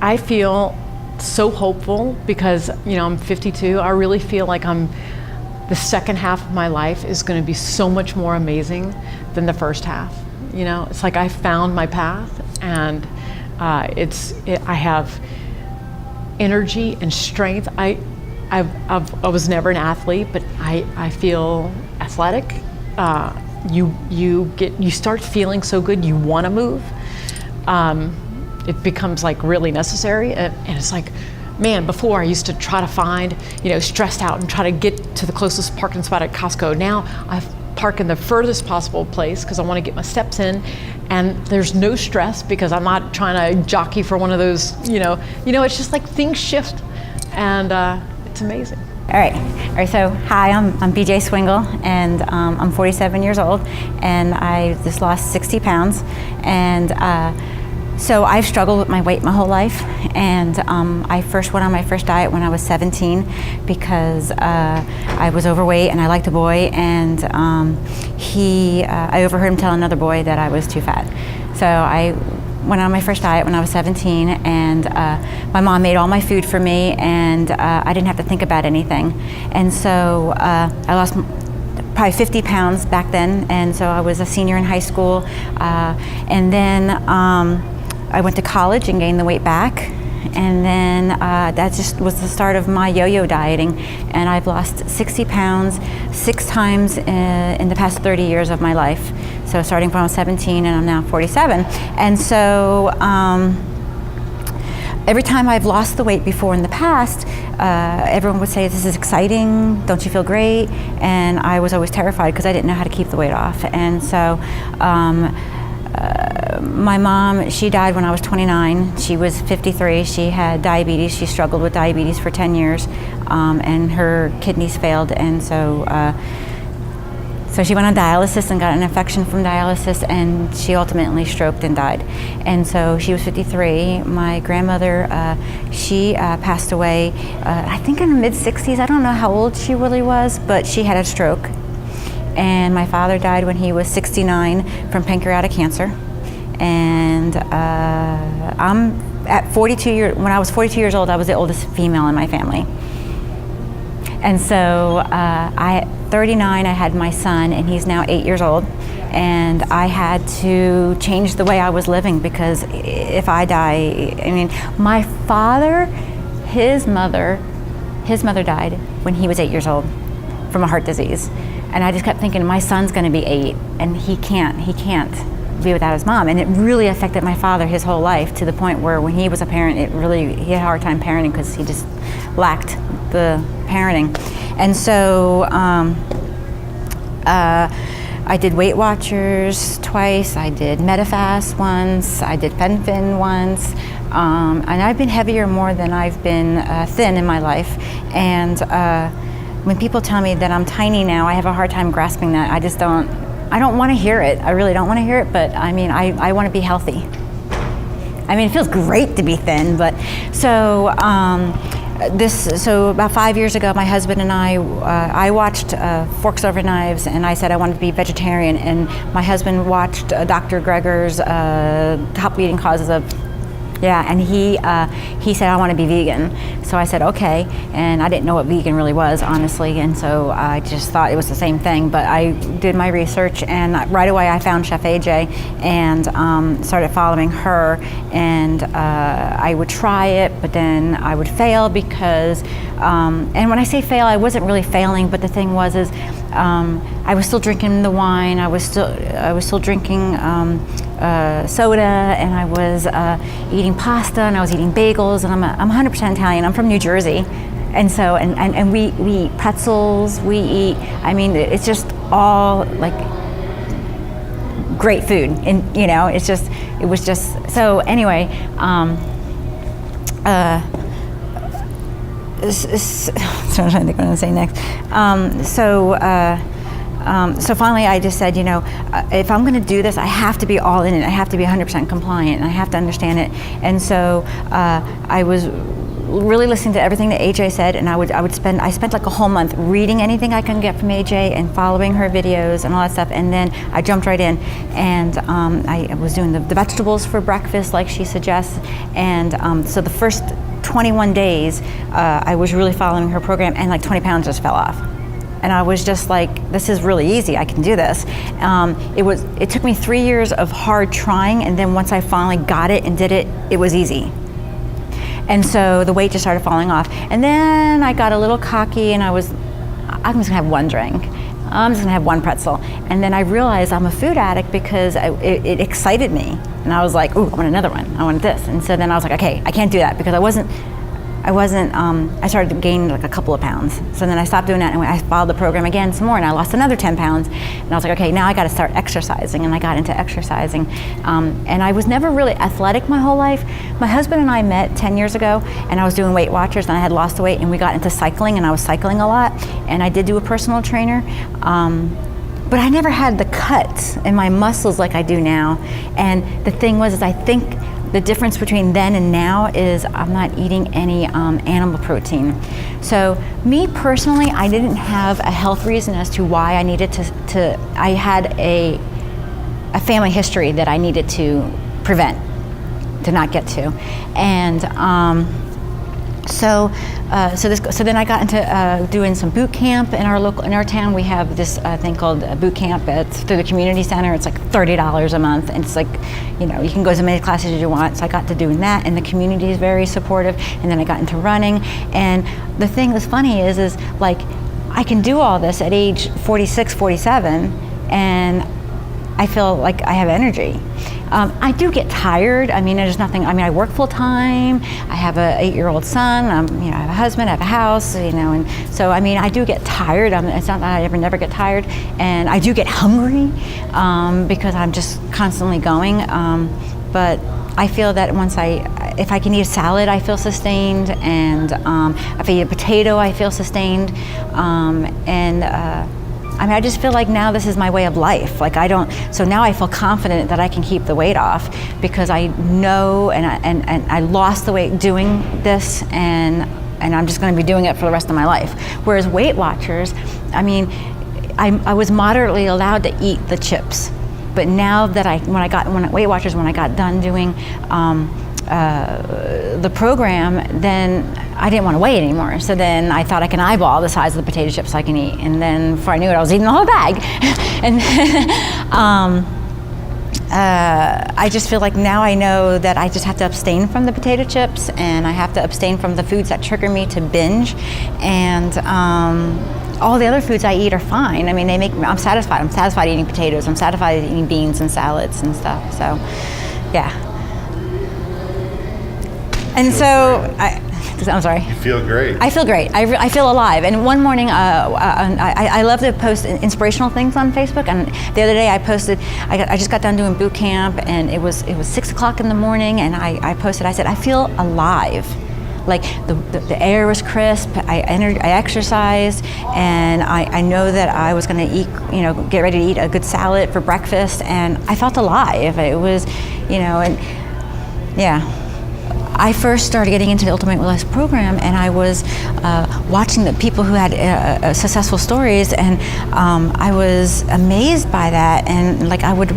I feel so hopeful because I'm 52. I really feel like the second half of my life is going to be so much more amazing than the first half. It's I found my path, and I have energy and strength. I was never an athlete, but I feel athletic. You start feeling so good, you want to move. It becomes really necessary, and it's man, before I used to try to find, stressed out and try to get to the closest parking spot at Costco. Now I park in the furthest possible place because I want to get my steps in, and there's no stress because I'm not trying to jockey for one of those, it's just things shift, and it's amazing. All right, so hi, I'm BJ Swingle, and I'm 47 years old, and I just lost 60 pounds, and So I've struggled with my weight my whole life, and I first went on my first diet when I was 17 because I was overweight and I liked a boy, and I overheard him tell another boy that I was too fat. So I went on my first diet when I was 17, and my mom made all my food for me, and I didn't have to think about anything. And so I lost probably 50 pounds back then, and so I was a senior in high school, and then I went to college and gained the weight back, and then that just was the start of my yo-yo dieting, and I've lost 60 pounds 6 times in the past 30 years of my life. So starting from 17, and I'm now 47, and so every time I've lost the weight before in the past, everyone would say, "This is exciting, don't you feel great?" And I was always terrified because I didn't know how to keep the weight off. And so my mom, she died when I was 29. She was 53. She had diabetes. She struggled with diabetes for 10 years, and her kidneys failed. And so she went on dialysis and got an infection from dialysis, and she ultimately stroked and died. And so she was 53. My grandmother, she passed away, I think in her mid-60s. I don't know how old she really was, but she had a stroke. And my father died when he was 69 from pancreatic cancer. And I'm at 42 years, when I was 42 years old, I was the oldest female in my family. And so at 39, I had my son, and he's now 8 years old. And I had to change the way I was living, because if I die, I mean, my father, his mother died when he was 8 years old from a heart disease. And I just kept thinking, my son's gonna be 8, and he can't be without his mom. And it really affected my father his whole life, to the point where when he was a parent, he had a hard time parenting because he just lacked the parenting. And so I did Weight Watchers twice, I did Medifast once, I did FenFin once, and I've been heavier more than I've been thin in my life. And when people tell me that I'm tiny now, I have a hard time grasping that. I don't want to hear it. I really don't want to hear it, but I mean, I want to be healthy. I mean, it feels great to be thin, but so about 5 years ago, my husband and I watched Forks Over Knives, and I said I wanted to be vegetarian, and my husband watched Dr. Greger's Top Leading Causes of, and he said, I want to be vegan. So I said, okay, and I didn't know what vegan really was, honestly, and so I just thought it was the same thing, but I did my research, and right away I found Chef AJ and started following her, and I would try it, but then I would fail because, and when I say fail, I wasn't really failing, but the thing was I was still drinking the wine, I was still drinking soda, and I was eating pasta, and I was eating bagels, and I'm 100% Italian. I'm from New Jersey, and so and we eat pretzels. We eat. I mean, it's just all like great food, and you know, it was just so. Anyway, so I'm trying to think what I'm going to say next. So finally I just said, you know, if I'm going to do this, I have to be all in it. I have to be 100% compliant, and I have to understand it. And so I was really listening to everything that AJ said, and I spent like a whole month reading anything I can get from AJ and following her videos and all that stuff. And then I jumped right in, and I was doing the vegetables for breakfast like she suggests. And so the first 21 days, I was really following her program, and like 20 pounds just fell off. And I was just like, this is really easy, I can do this. It took me 3 years of hard trying, and then once I finally got it and did it, it was easy. And so the weight just started falling off. And then I got a little cocky, and I'm just gonna have one drink. I'm just gonna have one pretzel. And then I realized I'm a food addict because it excited me. And I was like, ooh, I want another one, I want this. And so then I was like, okay, I can't do that, because I started gaining like a couple of pounds. So then I stopped doing that, and I followed the program again some more, and I lost another 10 pounds. And I was like, okay, now I gotta start exercising. And I got into exercising. And I was never really athletic my whole life. My husband and I met 10 years ago, and I was doing Weight Watchers, and I had lost the weight, and we got into cycling, and I was cycling a lot. And I did do a personal trainer. But I never had the cuts in my muscles like I do now. And the thing was, I think the difference between then and now is I'm not eating any animal protein. So me personally, I didn't have a health reason as to why I needed I had a family history that I needed to prevent, to not get to. And so then I got into doing some boot camp in our town. We have this thing called boot camp. It's through the community center. It's like $30 a month, and it's like, you know, you can go as many classes as you want. So I got to doing that, and the community is very supportive. And then I got into running. And the thing that's funny is like I can do all this at age 46, 47, and I feel like I have energy. I do get tired. I mean, there's nothing. I mean, I work full time. I have an 8-year-old son. You know, I have a husband. I have a house. You know, and so I mean, I do get tired. It's not that I never get tired, and I do get hungry because I'm just constantly going. But I feel that if I can eat a salad, I feel sustained, and if I eat a potato, I feel sustained, I mean, I just feel like now this is my way of life. Like so now I feel confident that I can keep the weight off because I know and I lost the weight doing this, and I'm just going to be doing it for the rest of my life. Whereas Weight Watchers, I mean, I was moderately allowed to eat the chips, but now that when I got done doing the program, then I didn't want to weigh it anymore. So then I thought I can eyeball the size of the potato chips I can eat. And then before I knew it, I was eating the whole bag. And I just feel like now I know that I just have to abstain from the potato chips, and I have to abstain from the foods that trigger me to binge. And all the other foods I eat are fine. I mean, I'm satisfied. I'm satisfied eating potatoes. I'm satisfied eating beans and salads and stuff. So, yeah. And so, I'm sorry. You feel great. I feel great. I feel alive. And one morning, I love to post inspirational things on Facebook. And the other day, I posted. I just got done doing boot camp, and it was 6 o'clock in the morning, and I posted. I said, I feel alive. Like the air was crisp. I exercised, and I know that I was going to eat. You know, get ready to eat a good salad for breakfast, and I felt alive. It was, you know, and yeah. I first started getting into the Ultimate Weight Loss program, and I was watching the people who had successful stories, and I was amazed by that. And like I was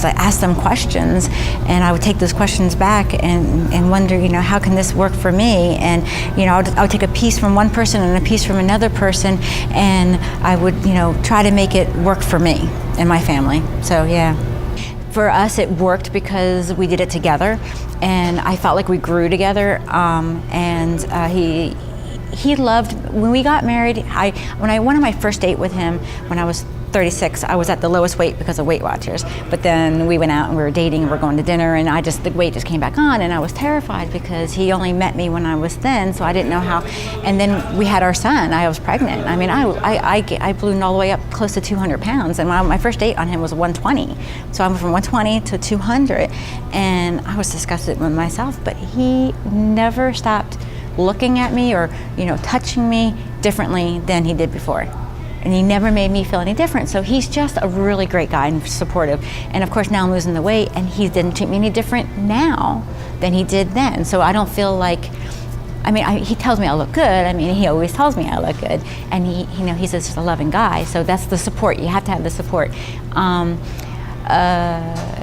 like ask them questions, and I would take those questions back and wonder, you know, how can this work for me? And you know, I would take a piece from one person and a piece from another person, and I would, you know, try to make it work for me and my family. So yeah. For us, it worked because we did it together, and I felt like we grew together. He loved, when we got married, when I went on my first date with him when I was 36, I was at the lowest weight because of Weight Watchers. But then we went out and we were dating and we were going to dinner, and the weight just came back on, and I was terrified because he only met me when I was thin, so I didn't know how. And then we had our son. I was pregnant. I mean, I ballooned all the way up close to 200 pounds, and my first date on him was 120. So I went from 120 to 200, and I was disgusted with myself. But he never stopped looking at me or, you know, touching me differently than he did before. And he never made me feel any different. So he's just a really great guy and supportive. And of course, now I'm losing the weight, and he didn't treat me any different now than he did then. So I don't feel like, I mean, he tells me I look good. I mean, he always tells me I look good. And you know, he's just a loving guy. So that's the support. You have to have the support.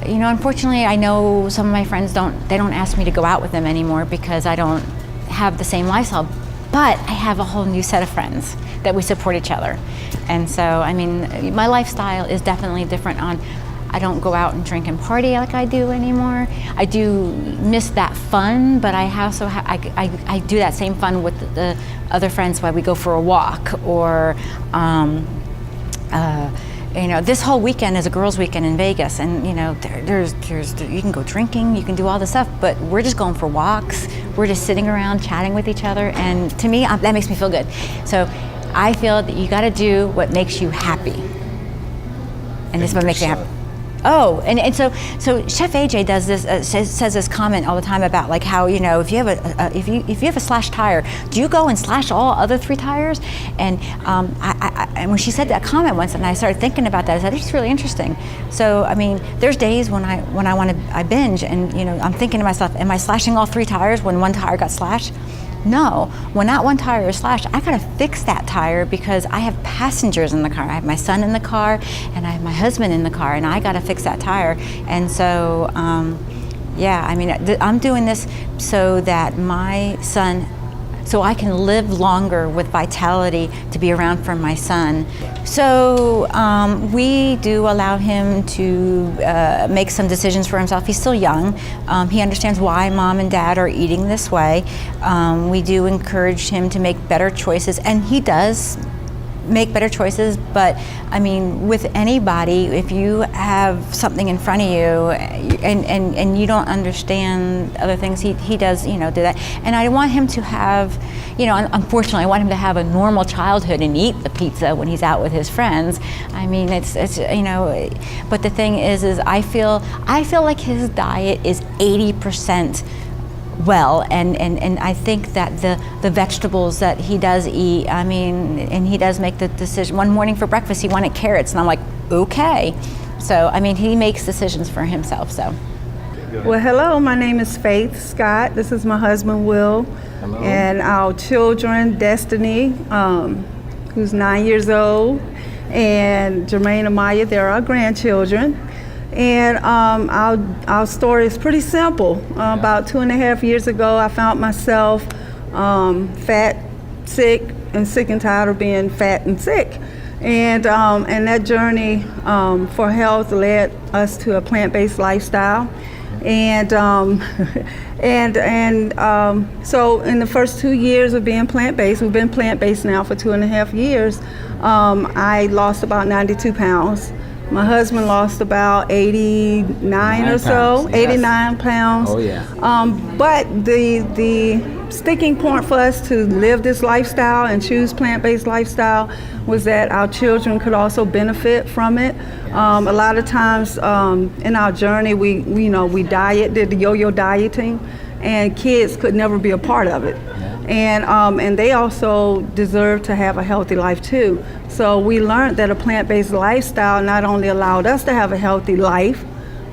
You know, unfortunately, I know some of my friends don't ask me to go out with them anymore because I don't have the same lifestyle. But I have a whole new set of friends that we support each other. And so, I mean, my lifestyle is definitely different. I don't go out and drink and party like I do anymore. I do miss that fun, but I also I do that same fun with the other friends while we go for a walk, or you know, this whole weekend is a girls' weekend in Vegas, and you know, there's you can go drinking, you can do all this stuff, but we're just going for walks. We're just sitting around chatting with each other, and to me, that makes me feel good. So I feel that you got to do what makes you happy, and this is what makes you happy. Oh, and so Chef AJ does this, says this comment all the time about like how, you know, if you have a slashed tire, do you go and slash all other 3 tires? And and when she said that comment once, and I started thinking about that, I said, it's really interesting. So I mean, there's days when I binge, and you know, I'm thinking to myself, am I slashing all 3 tires when 1 tire got slashed? No, when that 1 tire is slashed, I gotta fix that tire because I have passengers in the car. I have my son in the car and I have my husband in the car, and I gotta fix that tire. And so, yeah, I mean, I'm doing this so that my son, so I can live longer with vitality to be around for my son. So we do allow him to make some decisions for himself. He's still young. He understands why mom and dad are eating this way. We do encourage him to make better choices, and he does make better choices. But I mean, with anybody, if you have something in front of you and you don't understand other things, he does, you know, do that. And I want him to have, you know, unfortunately, I want him to have a normal childhood and eat the pizza when he's out with his friends. I mean, it's you know, but the thing is I feel like his diet is 80% well, and I think that the vegetables that he does eat, I mean, and he does make the decision. One morning for breakfast he wanted carrots, and I'm like, okay. So I mean, he makes decisions for himself. So well, hello, my name is Faith Scott. This is my husband Will. Hello. And our children, Destiny, who's 9 years old, and Jermaine and Maya, they're our grandchildren. And our story is pretty simple. About 2.5 years ago, I found myself fat, sick, and sick and tired of being fat and sick. And that journey for health led us to a plant-based lifestyle. And so in the first 2 years of being plant-based, we've been plant-based now for 2.5 years, I lost about 92 pounds. My husband lost about 89 or so, yes. 89 pounds. Oh yeah. But the sticking point for us to live this lifestyle and choose plant-based lifestyle was that our children could also benefit from it. Yes. A lot of times in our journey, we did the yo-yo dieting, and kids could never be a part of it. And they also deserve to have a healthy life too. So we learned that a plant-based lifestyle not only allowed us to have a healthy life,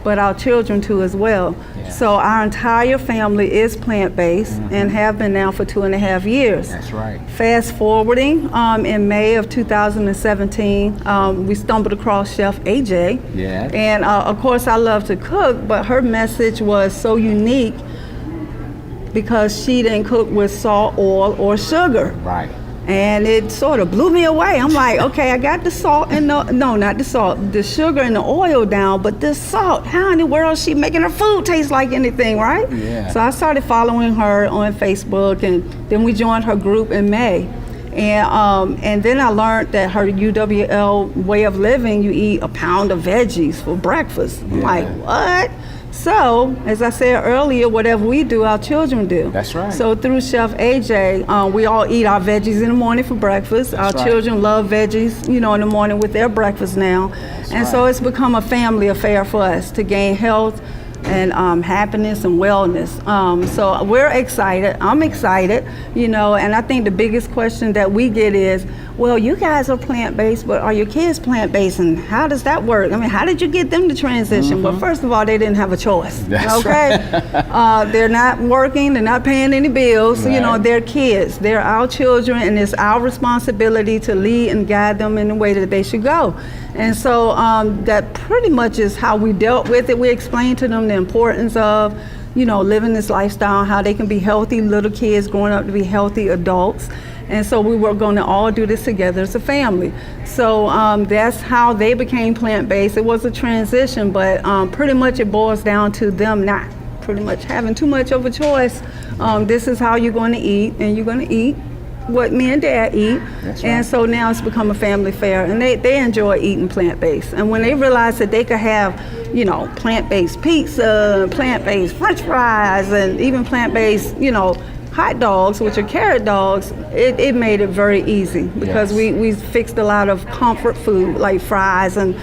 but our children too as well. Yeah. So our entire family is plant-based and have been now for 2.5 years. That's right. Fast forwarding, in May of 2017, we stumbled across Chef AJ. Yeah. And of course I love to cook, but her message was so unique because she didn't cook with salt, oil, or sugar. Right. And it sort of blew me away. I'm like, okay, I got the salt and the sugar and the oil down, but this salt, how in the world is she making her food taste like anything, right? Yeah. So I started following her on Facebook, and then we joined her group in May. And then I learned that her UWL way of living, you eat a pound of veggies for breakfast. Yeah. I'm like, what? So, as I said earlier, whatever we do, our children do. That's right. So through Chef AJ, we all eat our veggies in the morning for breakfast. That's our children love veggies, in the morning with their breakfast now. That's and right. So it's become a family affair for us to gain health and happiness and wellness. So we're excited. I'm excited, and I think the biggest question that we get is, well, you guys are plant-based, but are your kids plant-based, and how does that work? I mean, how did you get them to transition? Mm-hmm. Well, first of all, they didn't have a choice. That's okay? Right. They're not working, they're not paying any bills, right. They're kids. They're our children, and it's our responsibility to lead and guide them in the way that they should go. And so that pretty much is how we dealt with it. We explained to them the importance of, living this lifestyle, how they can be healthy little kids growing up to be healthy adults. And so we were going to all do this together as a family. So that's how they became plant-based. It was a transition, but pretty much it boils down to them not pretty much having too much of a choice. This is how you're going to eat, and you're going to eat what me and Dad eat. That's right. And so now it's become a family affair, and they enjoy eating plant-based. And when they realize that they could have, plant-based pizza, plant-based French fries, and even plant-based, hot dogs, which are carrot dogs, it made it very easy because we fixed a lot of comfort food like fries and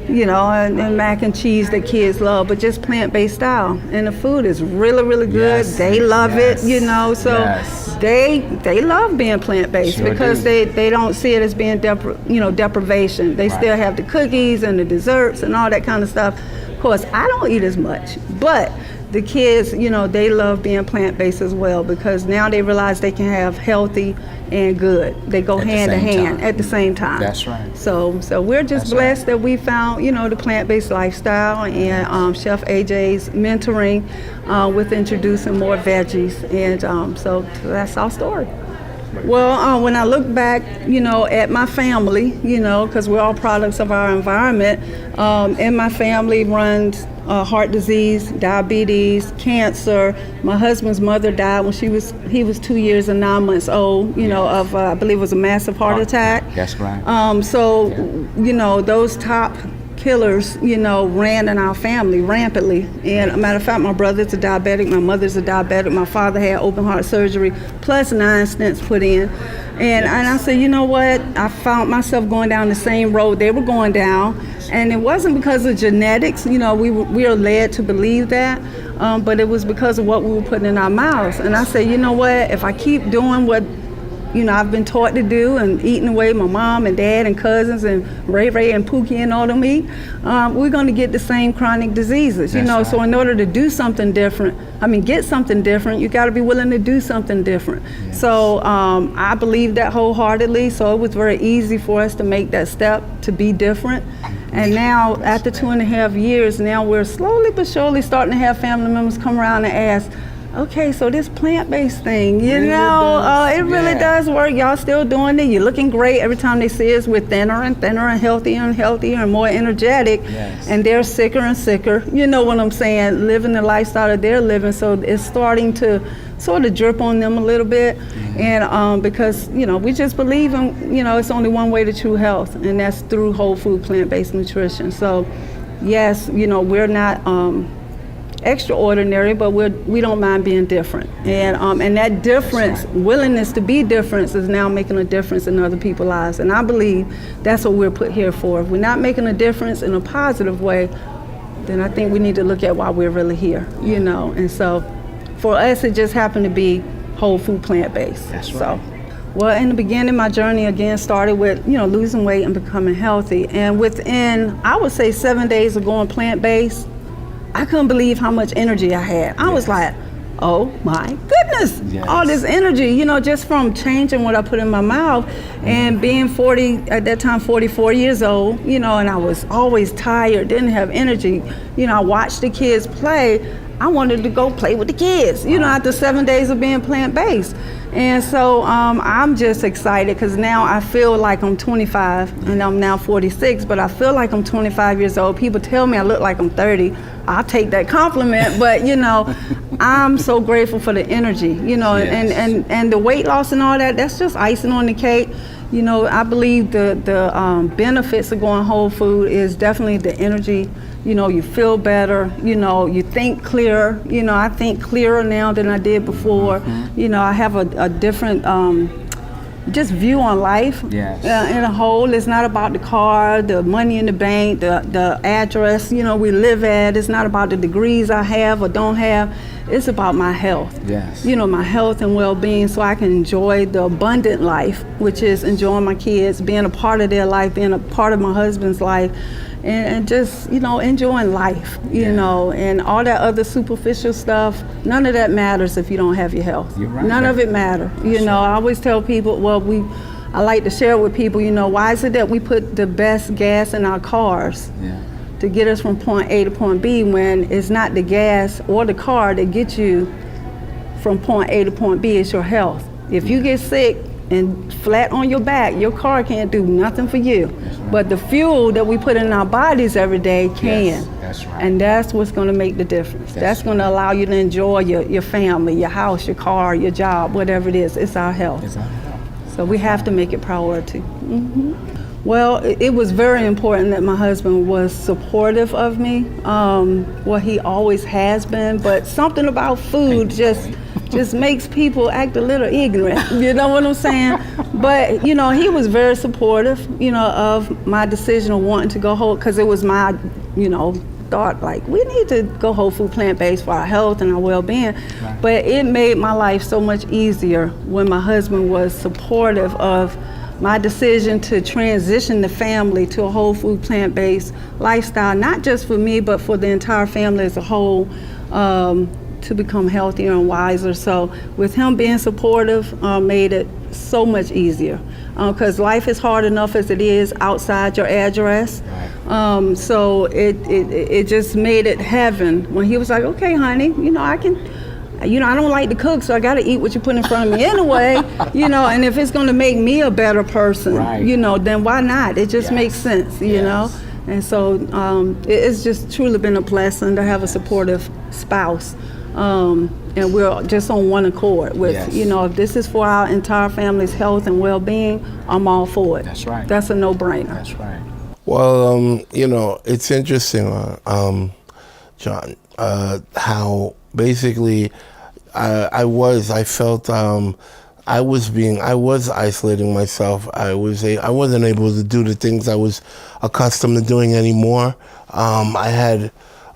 you know, and mac and cheese that kids love, but just plant-based style. And the food is really, really good. Yes. They love Yes. it, you know, so Yes. they love being plant-based Sure because do. they don't see it as being deprivation. They still have the cookies and the desserts and all that kind of stuff. Of course, I don't eat as much, but the kids, you know, they love being plant-based as well because now they realize they can have healthy and good. They go hand in hand at the same time. That's right. So we're just blessed that we found, you know, the plant-based lifestyle and Chef AJ's mentoring with introducing more veggies, and so that's our story. Well, when I look back, you know, at my family, you know, because we're all products of our environment, and my family runs heart disease, diabetes, cancer. My husband's mother died when he was 2 years and 9 months old, you know, of I believe it was a massive heart attack. That's right. You know, those top killers, you know, ran in our family rampantly. And a matter of fact, my brother's a diabetic, my mother's a diabetic, my father had open heart surgery, plus 9 stents put in. And I said, you know what, I found myself going down the same road they were going down. And it wasn't because of genetics, you know, we are led to believe that, but it was because of what we were putting in our mouths. And I said, you know what, if I keep doing what, you know, I've been taught to do and eating away my mom and dad and cousins and Ray and Pookie and all them eat, we're going to get the same chronic diseases, you know. So in order to do something different, get something different, you got to be willing to do something different. Yes. So I believe that wholeheartedly, so it was very easy for us to make that step to be different. And now, after 2.5 years, now we're slowly but surely starting to have family members come around and ask, okay, so this plant-based thing, you know, it really does work. Y'all still doing it. You're looking great. Every time they see us, we're thinner and thinner and healthier and healthier and more energetic. Yes. And they're sicker and sicker. You know what I'm saying? Living the lifestyle that they're living. So it's starting to sort of drip on them a little bit. Mm-hmm. And because, you know, we just believe in, you know, it's only one way to true health, and that's through whole food plant-based nutrition. So yes, you know, we're not extraordinary, but we don't mind being different, and that difference, willingness to be different, is now making a difference in other people's lives. And I believe that's what we're put here for. If we're not making a difference in a positive way, then I think we need to look at why we're really here, you know. And so for us, it just happened to be whole food plant-based. That's right. So, well, in the beginning, my journey again started with, you know, losing weight and becoming healthy. And within, I would say, 7 days of going plant-based, I couldn't believe how much energy I had. I was like, oh my goodness, all this energy, you know, just from changing what I put in my mouth and being 44 years old, you know, and I was always tired, didn't have energy. You know, I watched the kids play. I wanted to go play with the kids, you know, after 7 days of being plant-based. And so I'm just excited because now I feel like I'm 25 and I'm now 46, but I feel like I'm 25 years old. People tell me I look like I'm 30. I'll take that compliment, but you know, I'm so grateful for the energy, you know, and the weight loss and all that, that's just icing on the cake. You know, I believe the benefits of going whole food is definitely the energy. You know, you feel better, you know, you think clearer. You know, I think clearer now than I did before. Mm-hmm. You know, I have a different just view on life in a whole. It's not about the car, the money in the bank, the address, you know, we live at. It's not about the degrees I have or don't have. It's about my health. Yes. You know, my health and well-being, so I can enjoy the abundant life, which is enjoying my kids, being a part of their life, being a part of my husband's life, and just, you know, enjoying life, you know, and all that other superficial stuff, none of that matters if you don't have your health. You're right. None of it matters. You know, I always tell people, I like to share with people, you know, why is it that we put the best gas in our cars to get us from point A to point B when it's not the gas or the car that gets you from point A to point B, it's your health. If you get sick and flat on your back, your car can't do nothing for you. Right. But the fuel that we put in our bodies every day can. Yes, that's right. And that's what's gonna make the difference. That's gonna allow you to enjoy your family, your house, your car, your job, whatever it is. It's our health. It's our health. So we have to make it priority. Mm-hmm. Well, it was very important that my husband was supportive of me. Well, he always has been, but something about food just makes people act a little ignorant, you know what I'm saying? But, you know, he was very supportive, you know, of my decision of wanting to go whole, because it was my, you know, thought, like, we need to go whole food plant-based for our health and our well-being. Right. But it made my life so much easier when my husband was supportive of my decision to transition the family to a whole food plant-based lifestyle, not just for me, but for the entire family as a whole, to become healthier and wiser. So with him being supportive, made it so much easier, because life is hard enough as it is outside your address. Right. So it just made it heaven when he was like, okay, honey, you know, I don't like to cook, so I got to eat what you put in front of me anyway, you know, and if it's going to make me a better person, right, you know, then why not? It just makes sense, you know? And so it's just truly been a blessing to have a supportive spouse. And we're just on one accord with, you know, if this is for our entire family's health and well-being, I'm all for it. That's right. That's a no-brainer. That's right. Well, you know, it's interesting, John, how basically I was isolating myself. I wasn't able to do the things I was accustomed to doing anymore. I had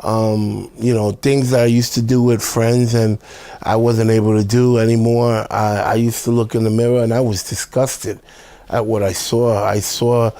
you know, things that I used to do with friends and I wasn't able to do anymore. I used to look in the mirror and I was disgusted at what I saw. I saw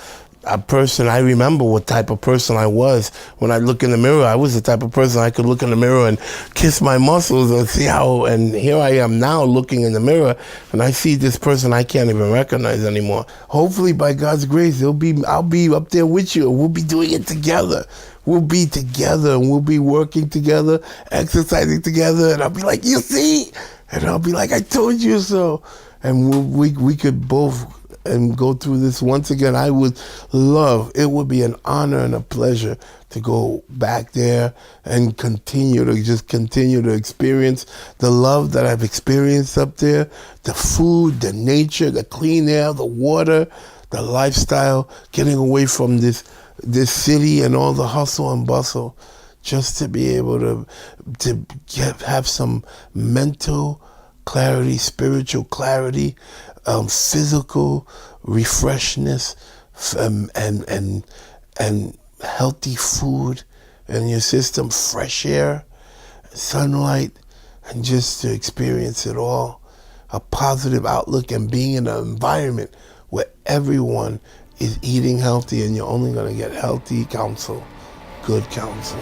a person, I remember what type of person I was. When I look in the mirror, I was the type of person I could look in the mirror and kiss my muscles and see how, and here I am now looking in the mirror and I see this person I can't even recognize anymore. Hopefully by God's grace, I'll be up there with you. We'll be doing it together. We'll be together and we'll be working together, exercising together, and I'll be like, you see? And I'll be like, I told you so. And we could both and go through this once again. I would love, it would be an honor and a pleasure to go back there and continue to experience the love that I've experienced up there, the food, the nature, the clean air, the water, the lifestyle, getting away from this city and all the hustle and bustle, just to be able to have some mental clarity, spiritual clarity, physical refreshness, and healthy food in your system, fresh air, sunlight, and just to experience it all, a positive outlook, and being in an environment where everyone is eating healthy and you're only going to get healthy counsel, good counsel.